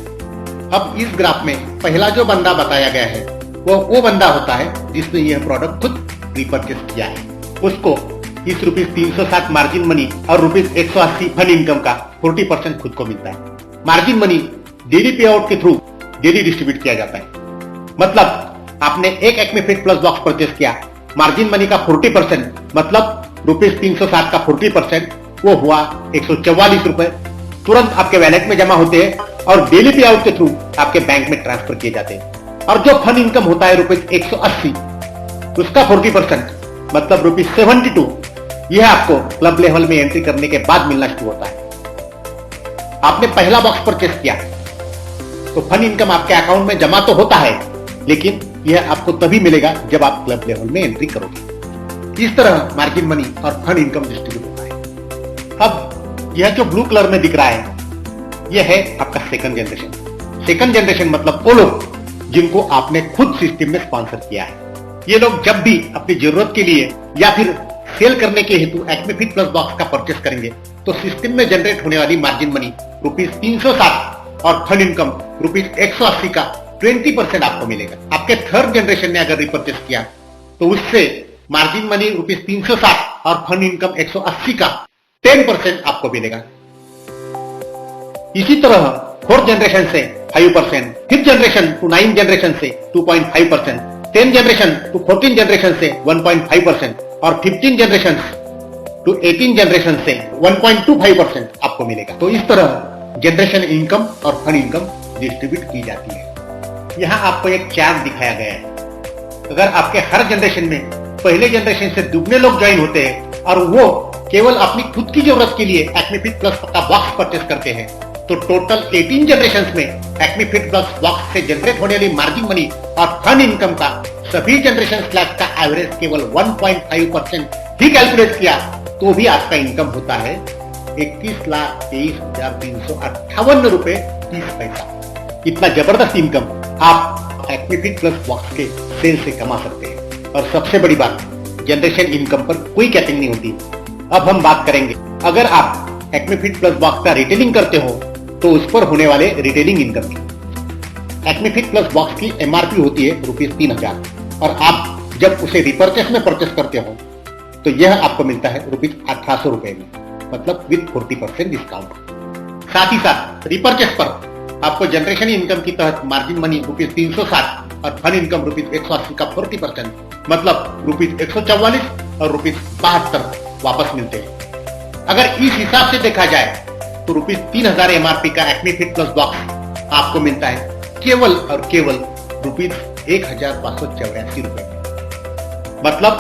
अब इस ग्राफ में पहला जो बंदा बताया गया है वो बंदा होता है जिसने यह प्रोडक्ट खुद रिपर्चेस किया है। उसको इस ₹360 मार्जिन मनी और ₹180 फंड इनकम का 40% खुद को मिलता है। मार्जिन मनी डेली पे आउट के थ्रू डेली डिस्ट्रीब्यूट किया जाता है। मतलब आपने एक एक्मेफिट प्लस बॉक्स परचेस किया, मार्जिन मनी का 40% मतलब ₹360 का 40% वो हुआ 144 रुपए तुरंत आपके वैलेट में जमा होते हैं और डेली पे आउट के थ्रू आपके बैंक में ट्रांसफर किए जाते हैं। और जो फंड इनकम होता है ₹180 उसका 40% मतलब ₹72 यह आपको क्लब लेवल में एंट्री करने के बाद मिलना शुरू होता है। आपने पहला बॉक्स परचेस किया तो फंड इनकम आपके अकाउंट में जमा तो होता है, लेकिन यह आपको तभी मिलेगा जब आप क्लब लेवल में एंट्री करोगे। इस तरह मार्जिन मनी और फंड इनकम डिस्ट्रीब्यूट होता है। अब यह जो ब्लू कलर में दिख रहा है, यह है आपका सेकंड जनरेशन। सेकंड जनरेशन मतलब वो लोग जिनको आपने खुद सिस्टम में स्पॉन्सर किया है। ये लोग जब भी अपनी जरूरत के लिए या फिर सेल करने के हेतु एक्मे फिट प्लस बॉक्स का परचेस करेंगे तो सिस्टम में जनरेट होने वाली मार्जिन मनी ₹360 और फंड इनकम ₹180 का 20% आपको मिलेगा। आपके थर्ड जनरेशन ने अगर रिपर्चेस किया तो उससे मार्जिन मनी ₹360 और फंड इनकम 180 का 10% आपको मिलेगा। इसी तरह फोर्थ जनरेशन से 5%, फिफ्थ जनरेशन टू 9 जनरेशन से 2.5%, 10 जनरेशन टू 14 जनरेशन से 1.5% और 15 जनरेशन टू 18 जनरेशन से 1.25% आपको मिलेगा। तो इस तरह जनरेशन इनकम और फंड इनकम डिस्ट्रीब्यूट की जाती है। यहाँ आपको एक चार्ट दिखाया गया है। अगर आपके हर जनरेशन में पहले जनरेशन से दुगने लोग ज्वाइन होते हैं और वो केवल अपनी खुद की जरूरत के लिए एक्मे फिट प्लस का बॉक्स परचेस करते हैं तो टोटल 18 जनरेशन में एक्मे फिट प्लस बॉक्स से जनरेट होने वाली मार्जिन मनी और फंड इनकम का सभी जनरेशन स्लैब का एवरेज केवल 1.5% ही कैलकुलेट किया तो भी आपका इनकम होता है 21,23,358 रुपए 30 पैसा। इतना जबरदस्त इनकम आप एक्मे फिट प्लस बॉक्स के सेल से कमा सकते हैं। और सबसे बड़ी बात, जनरेशन इनकम पर कोई कैपिंग नहीं होती। अब हम बात करेंगे, अगर आप एक्मे फिट प्लस बॉक्स का रिटेलिंग करते हो तो उस पर होने वाले रिटेलिंग इनकम की। एक्मे फिट प्लस बॉक्स की एमआरपी होती है ₹3,000 और आप जब उसे रिपर्चेस में परचेस करते हो तो यह आपको मिलता है ₹1,800 में, मतलब विद 40% डिस्काउंट। साथ ही साथ रिपर्चेस पर आपको जनरेशन इनकम की तहत मार्जिन मनी ₹360 और फंड इनकम ₹180 का 40%, मतलब ₹144 और ₹72 वापस मिलते हैं। अगर इस हिसाब से देखा जाए तो ₹3,000 एमआरपी का एक्मे फिट प्लस बॉक्स आपको मिलता है केवल और केवल ₹1,584 में। मतलब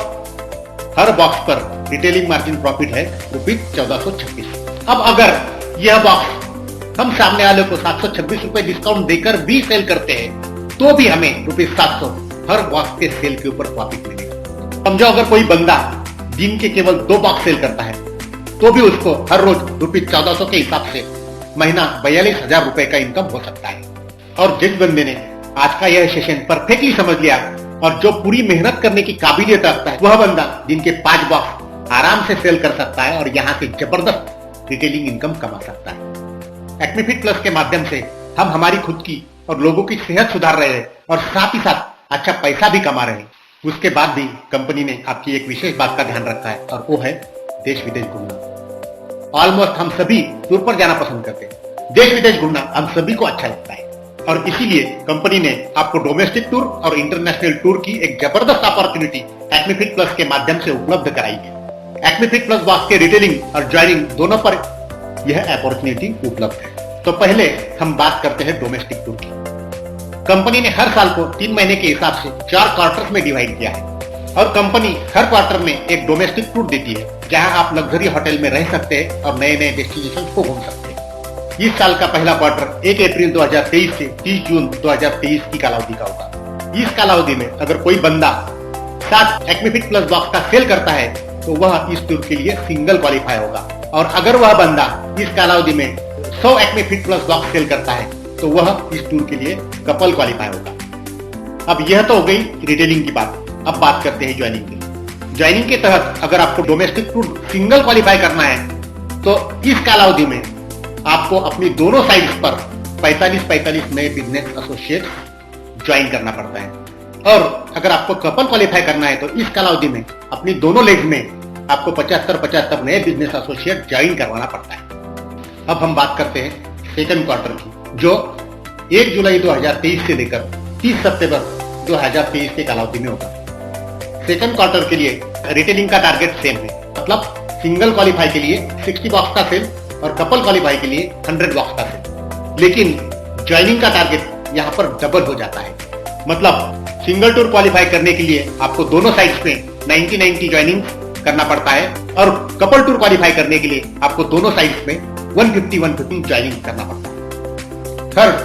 हर बॉक्स पर रिटेलिंग मार्जिन प्रॉफिट है ₹1426। अब अगर यह बॉक्स हम सामने वाले को ₹726 डिस्काउंट देकर भी सेल करते हैं तो भी हमें ₹700 हर बॉक्स के सेल के ऊपर प्रॉफिट मिलेगा। समझो अगर कोई बंदा दिन के केवल 2 बॉक्स सेल करता है तो भी उसको हर रोज ₹1400 के हिसाब से महीना ₹42,000 का इनकम हो सकता है। और जिस बंदे ने आज का यह सेशन परफेक्टली समझ लिया और जो पूरी मेहनत करने की काबिलियत रखता है वह बंदा दिन के 5 बॉक्स आराम से सेल कर सकता है और यहाँ से जबरदस्त रिटेलिंग इनकम कमा सकता है। एक्मे फिट प्लस के माध्यम से हम हमारी खुद की और लोगों की सेहत सुधार रहे हैं और साथ ही साथ अच्छा पैसा भी कमा रहे हैं। उसके बाद भी कंपनी ने आपकी एक विशेष बात का ध्यान रखा है और वो है देश विदेश घूमना। ऑलमोस्ट हम सभी टूर पर जाना पसंद करते हैं। देश विदेश घूमना हम सभी को अच्छा लगता है और इसीलिए कंपनी ने आपको डोमेस्टिक टूर और इंटरनेशनल टूर की एक जबरदस्त अपॉर्चुनिटी एक्मे फिट प्लस के माध्यम से उपलब्ध कराई है। एक्मे फिट प्लस बॉक्स के रिटेलिंग और ज्वाइनिंग दोनों पर यह अपॉर्चुनिटी उपलब्ध है। तो पहले हम बात करते हैं डोमेस्टिक टूर की। कंपनी ने हर साल को 3 महीने के हिसाब से 4 क्वार्टर्स में डिवाइड किया है और कंपनी हर क्वार्टर में एक डोमेस्टिक टूर देती है जहां आप लग्जरी होटल में रह सकते हैं और नए नए डेस्टिनेशन को घूम सकते हैं। इस साल का पहला क्वार्टर 1 अप्रैल 2023 से 30 जून 2023 की कालावधि का होगा। इस कालावधि में अगर कोई बंदा 7 एक्मे फिट प्लस बॉक्स का सेल करता है तो वह इस टूर के लिए सिंगल क्वालिफाई होगा और अगर वह बंदा इस कालावधि में 100 Acme fit plus box sell करता है तो वह इस टूर के लिए कपल क्वालिफाई होगा। अब यह तो हो गई रिटेलिंग की बात। अब बात करते हैं ज्वाइनिंग की। ज्वाइनिंग के तहत अगर आपको डोमेस्टिक टूर सिंगल क्वालिफाई करना है तो इस कालावधि में आपको अपनी दोनों साइड्स पर 45 नए बिजनेस एसोसिएट ज्वाइन करना पड़ता है और अगर आपको कपल क्वालिफाई करना है तो इस कालावधि में अपनी दोनों लेग में आपको 75 नए बिजनेस एसोसिएट ज्वाइन करवाना पड़ता है। अब हम बात करते हैं सेकंड क्वार्टर की, जो 1 जुलाई 2023 से लेकर 30 सितंबर 2023 के कालावधि में होगा। सेकंड क्वार्टर के लिए रिटेलिंग का टारगेट सेम है, मतलब सिंगल क्वालिफाई के लिए 60 बॉक्स का सेल और कपल क्वालिफाई के लिए 100 बॉक्स का सेल। लेकिन ज्वाइनिंग का टारगेट यहाँ पर डबल हो जाता है, मतलब सिंगल टूर क्वालिफाई करने के लिए आपको दोनों साइड्स में 90 ज्वाइनिंग करना पड़ता है और कपल टूर क्वालिफाई करने के लिए आपको दोनों साइड्स में 150 ज्वाइनिंग करना पड़ता है। थर्ड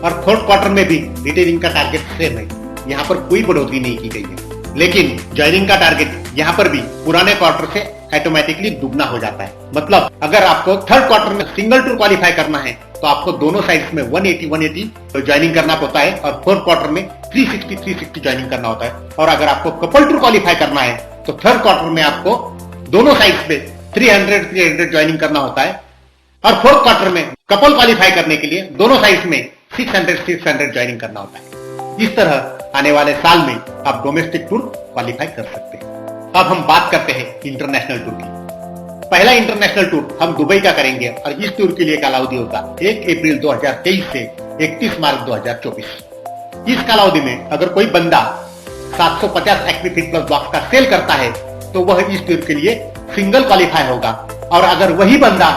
और फोर्थ क्वार्टर में भी रिटेलिंग का टारगेट सेम है, यहाँ पर कोई बढ़ोतरी नहीं की गई है, लेकिन ज्वाइनिंग का टारगेट यहाँ पर भी पुराने क्वार्टर से ऑटोमेटिकली दुगना हो जाता है। मतलब अगर आपको थर्ड क्वार्टर में सिंगल टूर क्वालिफाई करना है तो आपको दोनों साइड्स में 180 तो ज्वाइनिंग करना होता है और फोर्थ क्वार्टर में 360 ज्वाइनिंग करना होता है। और अगर आपको कपल टूर क्वालिफाई करना है तो थर्ड क्वार्टर में आपको दोनों साइड्स में 300 ज्वाइनिंग करना होता है और फोर्थ क्वार्टर में कपल क्वालिफाई करने के लिए दोनों साइड्स में 600 ज्वाइनिंग करना होता है। इस तरह आने वाले साल में आप डोमेस्टिक टूर क्वालिफाई कर सकते हैं। अब हम बात करते हैं इंटरनेशनल टूर की। पहला इंटरनेशनल टूर हम दुबई का करेंगे और इस टूर के लिए कालावधि होगा 1 अप्रैल 2023 से 31 मार्च 2024। इस कालावधि में अगर कोई बंदा 750 एक्विफिट प्लस बॉक्स का सेल करता है तो वह इस टूर के लिए सिंगल क्वालिफाई होगा, और अगर वही बंदा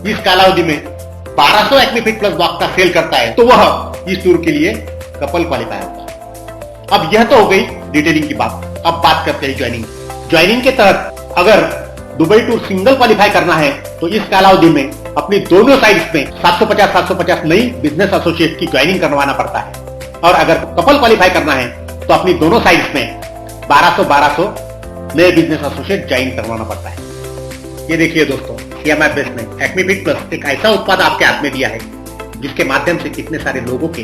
इस कालावधि में 1200 एक्विफिट प्लस बॉक्स का सेल करता है तो वह इस टूर के लिए कपल क्वालिफाई होगा। अब यह तो हो गई डिटेलिंग की बात। अब बात करते हैं ज्वाइनिंग के तहत अगर दुबई टूर सिंगल क्वालिफाई करना है तो इस कालावधि में अपनी दोनों साइड्स में 750 नई बिजनेस एसोसिएट की ज्वाइनिंग करवाना पड़ता है, और अगर कपल क्वालिफाई करना है तो अपनी दोनों साइड्स में 1200 नए बिजनेस एसोसिएट ज्वाइन करवाना पड़ता है। ये देखिए दोस्तों, CMI बेस ने एक्मीफिट प्लस एक ऐसा उत्पाद आपके हाथ में दिया है जिसके माध्यम से कितने सारे लोगों के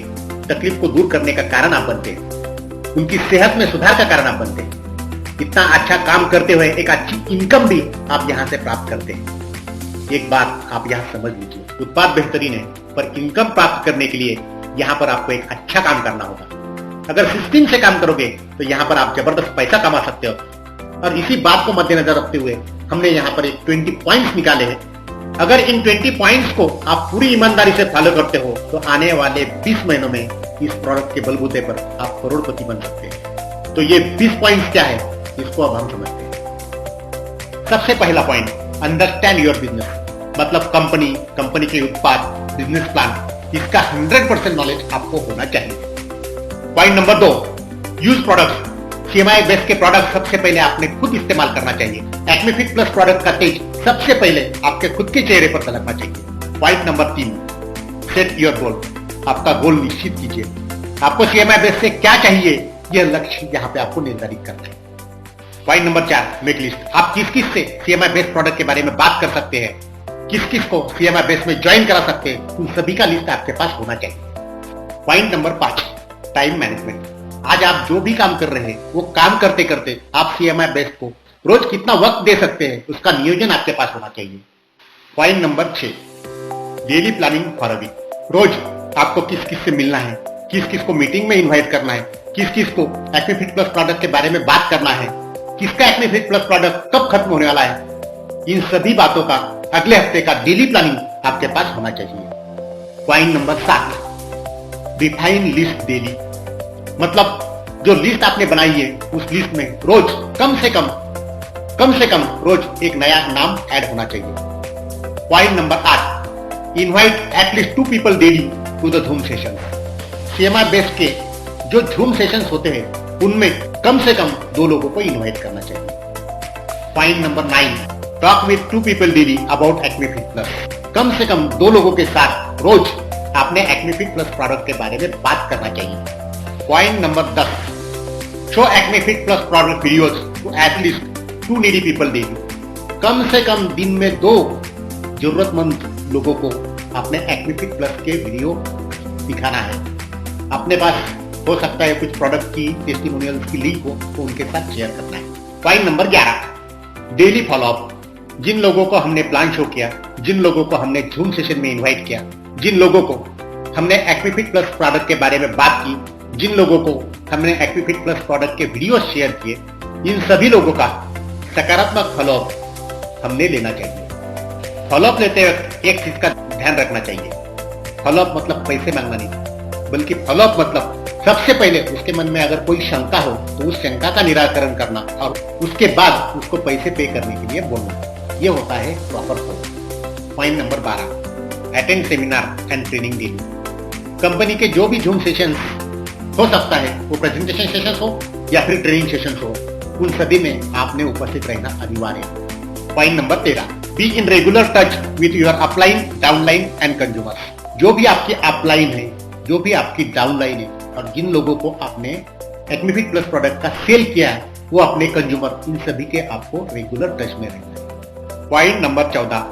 तकलीफ को दूर करने का कारण आप बनते हैं, उनकी सेहत में सुधार का कारण आप बनते हैं। इतना अच्छा काम करते हुए एक अच्छी इनकम भी आप यहाँ से प्राप्त करते हैं। एक बात आप यहाँ समझ लीजिए, उत्पाद बेहतरीन है पर इनकम प्राप्त करने के लिए यहाँ पर आपको एक अच्छा काम करना होगा। अगर सिस्टम से काम करोगे तो यहाँ पर आप जबरदस्त पैसा कमा सकते हो, और इसी बात को मद्देनजर रखते हुए हमने यहाँ पर एक 20 पॉइंट्स निकाले हैं। अगर इन 20 पॉइंट्स को आप पूरी ईमानदारी से फॉलो करते हो तो आने वाले 20 महीनों में इस प्रोडक्ट के बलबूते पर आप करोड़पति बन सकते हैं। तो ये 20 पॉइंट्स क्या है, इसको अब हम समझते हैं। सबसे पहला पॉइंट, अंडरस्टैंड योर बिजनेस। मतलब कंपनी के उत्पाद, बिजनेस प्लान, इसका 100% नॉलेज आपको होना चाहिए। Point number 2, use products. CMI base के प्रोडक्ट सबसे पहले आपने खुद इस्तेमाल करना चाहिए। एक्मीफिट प्लस प्रोडक्ट का तेज सबसे पहले आपके खुद के चेहरे पर झलकना चाहिए। Point number 3, set your goal. आपका गोल निश्चित कीजिए। आपको CMI बेस से क्या चाहिए, यह लक्ष्य यहाँ पे आपको निर्धारित करना है। Point number 4, make list. आप किस किस से CMI बेस प्रोडक्ट के बारे में बात कर सकते हैं, किस किस को CMI बेस में ज्वाइन करा सकते हैं, उन सभी का लिस्ट आपके पास होना चाहिए। Point number 5, time management. आज आप जो भी काम कर रहे हैं वो काम करते करते आप CMI बेस को रोज कितना वक्त दे सकते हैं, उसका नियोजन आपके पास होना चाहिए। Point number 6, daily planning for a week. रोज आपको किस किस से मिलना है, किस किस को मीटिंग में इन्वाइट करना है, किस किस को एक्मीफिट प्लस प्रोडक्ट के बारे में बात करना है, किसका एक्मीफिट प्लस प्रोडक्ट कब खत्म होने वाला है, इन सभी बातों का अगले हफ्ते का डेली प्लानिंग आपके पास होना चाहिए। Point number 7, define list daily. मतलब जो लिस्ट आपने बनाई है उस लिस्ट में रोज कम से कम रोज एक नया नाम ऐड होना चाहिए। Point number 8, invite at least 2 people daily to the Zoom session. CMI base के जो झूम सेशंस होते हैं उनमें कम से कम 2 लोगों को इनवाइट करना चाहिए। Point number 9, talk with 2 people daily about Acmefit plus. कम से कम 2 लोगों के साथ रोज आपने एक्मीफिट प्लस प्रोडक्ट के बारे में बात करना चाहिए। Point number 10, show Acmefit plus product videos to at least 2 needy people daily. कम से कम दिन में 2 जरूरतमंद लोगों को आपने एक्मीफिट प्लस के वीडियो दिखाना है। अपने पास हो सकता है कुछ प्रोडक्ट की टेस्टिमोनियल्स की लिंक हो तो उनके साथ शेयर करना है। Point number 11, daily follow up. जिन लोगों को हमने प्लान शो किया, जिन लोगों को हमने झूम सेशन में इन्वाइट किया, जिन लोगों को हमने एक्मीफिट प्लस प्रोडक्ट के बारे में बात की, जिन लोगों को हमने एक्मीफिट प्लस प्रोडक्ट के वीडियो शेयर किए, इन सभी लोगों का सकारात्मक फॉलोअप हमने लेना चाहिए। फॉलोअप लेते वक्त एक चीज का ध्यान रखना चाहिए, फॉलोअप मतलब पैसे मांगना नहीं, बल्कि फॉलोअप मतलब सबसे पहले उसके मन में अगर कोई शंका हो तो उस शंका का निराकरण करना और उसके बाद उसको पैसे पे करने के लिए बोलना। ये होता है proper follow up. Point number 12, attend seminar and training daily. Company के जो भी झूम सेशन हो सकता है, वो प्रेजेंटेशन सेशन हो या फिर ट्रेनिंग सेशन हो, उन सभी में आपने उपस्थित रहना अनिवार्य है। Point number 13, be in regular touch with your upline, downline and consumer. जो भी आपकी अपलाइन है, जो भी आपकी डाउनलाइन है और जिन लोगों को आपने एक्मे फिट प्लस प्रोडक्ट का सेल किया है वो अपने कंज्यूमर इन सभी के आपको रेगुलर टच में रहना है। Point number 14,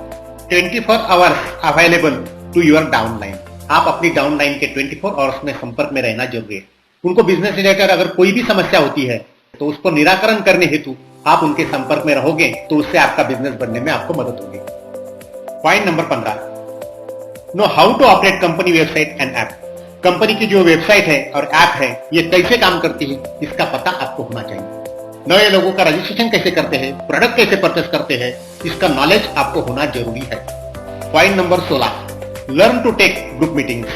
24 hours available to your downline. आप अपनी डाउनलाइन के 24 आवर्स में संपर्क में रहना जरूरी है। उनको बिजनेस रिलेटेड अगर कोई भी समस्या होती है तो उसको निराकरण करने हेतु आप उनके संपर्क में रहोगे तो उससे आपका बिजनेस बढ़ने में आपको मदद होगी। Point number 15, know how to operate company website and app. Company की जो वेबसाइट है और ऐप है ये कैसे काम करती है इसका पता आपको होना चाहिए। नए लोगों का रजिस्ट्रेशन कैसे करते हैं, प्रोडक्ट कैसे परचेस करते हैं, इसका नॉलेज आपको होना जरूरी है। Point number 16, learn to take group meetings.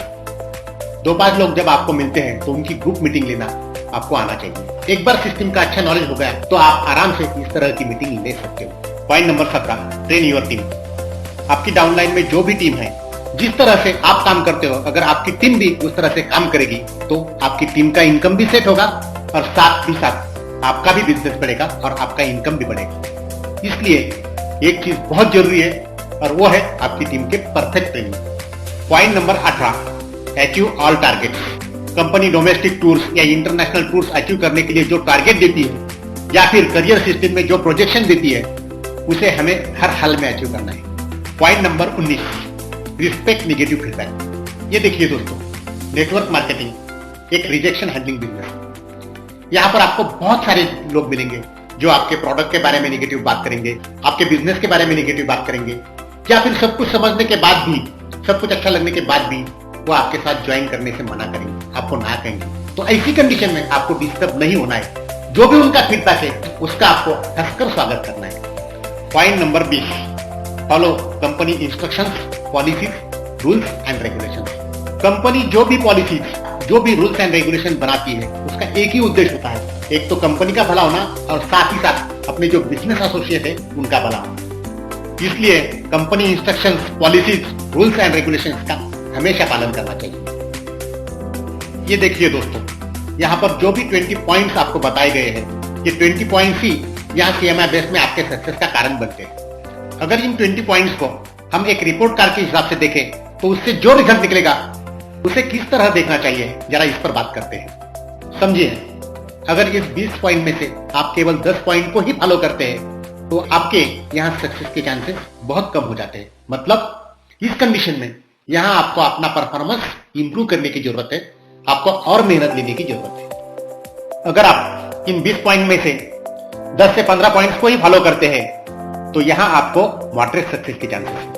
2-5 लोग जब आपको मिलते हैं तो उनकी ग्रुप मीटिंग लेना आपको आना चाहिए। एक बार सिस्टम का अच्छा नॉलेज हो गया तो आप आराम से इस तरह की मीटिंग ले सकते हो। Point number 17, train your team. आपकी डाउनलाइन में जो भी टीम है, जिस तरह से आप काम करते हो, अगर आपकी टीम भी उस तरह से काम करेगी तो आपकी टीम का इनकम भी सेट होगा और साथ ही साथ आपका भी बिजनेस बढ़ेगा और आपका इनकम भी बढ़ेगा। इसलिए एक चीज बहुत जरूरी है और वो है आपकी टीम के perfect training. Point number 18, achieve all targets. Company domestic tours या इंटरनेशनल टूर्स अचीव करने के लिए जो टारगेट देती है या फिर करियर सिस्टम में जो प्रोजेक्शन देती है उसे हमें हर हाल में अचीव करना है। Point number 19, respect negative feedback. ये देखिए दोस्तों, नेटवर्क मार्केटिंग एक रिजेक्शन हैंडलिंग बिजनेस। यहाँ पर आपको बहुत सारे लोग मिलेंगे जो आपके प्रोडक्ट के बारे में नेगेटिव बात करेंगे, आपके बिजनेस के बारे में नेगेटिव बात करेंगे, या फिर सब कुछ समझने के बाद भी, सब कुछ अच्छा लगने के बाद भी वो आपके साथ ज्वाइन करने से मना करेंगे, आपको ना कहेंगे। तो ऐसी कंडीशन में आपको डिस्टर्ब नहीं होना है। जो भी उनका फीडबैक है उसका आपको हंसकर स्वागत करना है। Point number 20, follow company instructions, policies, rules and regulations. Company जो भी पॉलिसीज, जो भी रूल्स एंड रेगुलेशन बनाती है उसका एक ही उद्देश्य होता है, एक तो कंपनी का भला होना और साथ ही साथ अपने जो बिजनेस एसोसिएट है उनका भला होना। इसलिए company instructions, policies, rules and regulations का हमेशा पालन करना चाहिए। ये देखिए दोस्तों, यहाँ पर जो भी 20 पॉइंट्स आपको बताए गए हैं, ये 20 पॉइंट्स ही यहाँ CMI बेस में आपके सक्सेस का कारण बनते हैं। अगर इन 20 पॉइंट्स को हम एक रिपोर्ट कार्ड के हिसाब से देखें तो उससे जो रिजल्ट निकलेगा उसे किस तरह देखना चाहिए, जरा इस पर बात करते हैं। समझिए, अगर इस 20 पॉइंट में से आप केवल 10 पॉइंट को ही फॉलो करते हैं तो आपके यहाँ सक्सेस के चांसेस बहुत कम हो जाते हैं। मतलब इस कंडीशन में यहाँ आपको अपना परफॉर्मेंस इंप्रूव करने की जरूरत है, आपको और मेहनत लेने की जरूरत है। अगर आप इन 20 पॉइंट में से 10 से 15 पॉइंट्स को ही फॉलो करते हैं तो यहाँ आपको मॉडरेट सक्सेस के चांसेस हैं।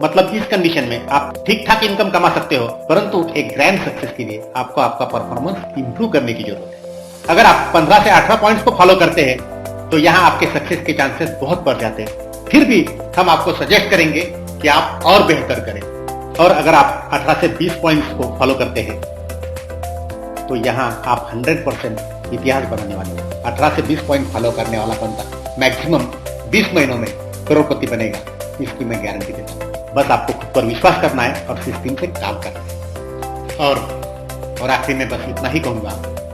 मतलब इस कंडीशन में आप ठीक ठाक इनकम कमा सकते हो, परंतु एक ग्रैंड सक्सेस के लिए आपको आपका परफॉर्मेंस इंप्रूव करने की जरूरत है। अगर आप 15 से 18 पॉइंट्स को फॉलो करते हैं तो यहाँ आपके सक्सेस के चांसेस बहुत बढ़ जाते हैं। फिर भी हम आपको सजेस्ट करेंगे कि आप और बेहतर करें। और अगर आप 18 से 20 पॉइंट्स को फॉलो करते हैं तो यहाँ आप 100% इतिहास बनाने वाले हैं। 18 से 20 पॉइंट फॉलो करने वाला बंदा मैक्सिमम 20 महीनों में करोड़पति बनेगा, इसकी मैं गारंटी देता हूँ। बस आपको खुद पर विश्वास करना है और सिस्टम से काम करना है। और आखिर में बस इतना ही कहूंगा,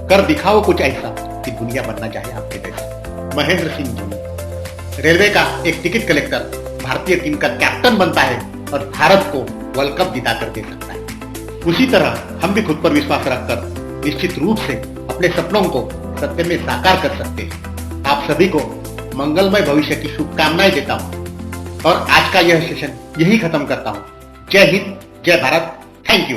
कर दिखाओ कुछ ऐसा कि दुनिया बनना चाहे आपके जैसा। महेंद्र सिंह धोनी रेलवे का एक टिकट कलेक्टर भारतीय टीम का कैप्टन बनता है और भारत को वर्ल्ड कप जिता कर दे सकता है। उसी तरह हम भी खुद पर विश्वास रखकर निश्चित रूप से अपने सपनों को सत्य में साकार कर सकते हैं। आप सभी को मंगलमय भविष्य की शुभकामनाएं देता हूं और आज का यह सेशन यही खत्म करता हूं। जय हिंद, जय भारत, थैंक यू।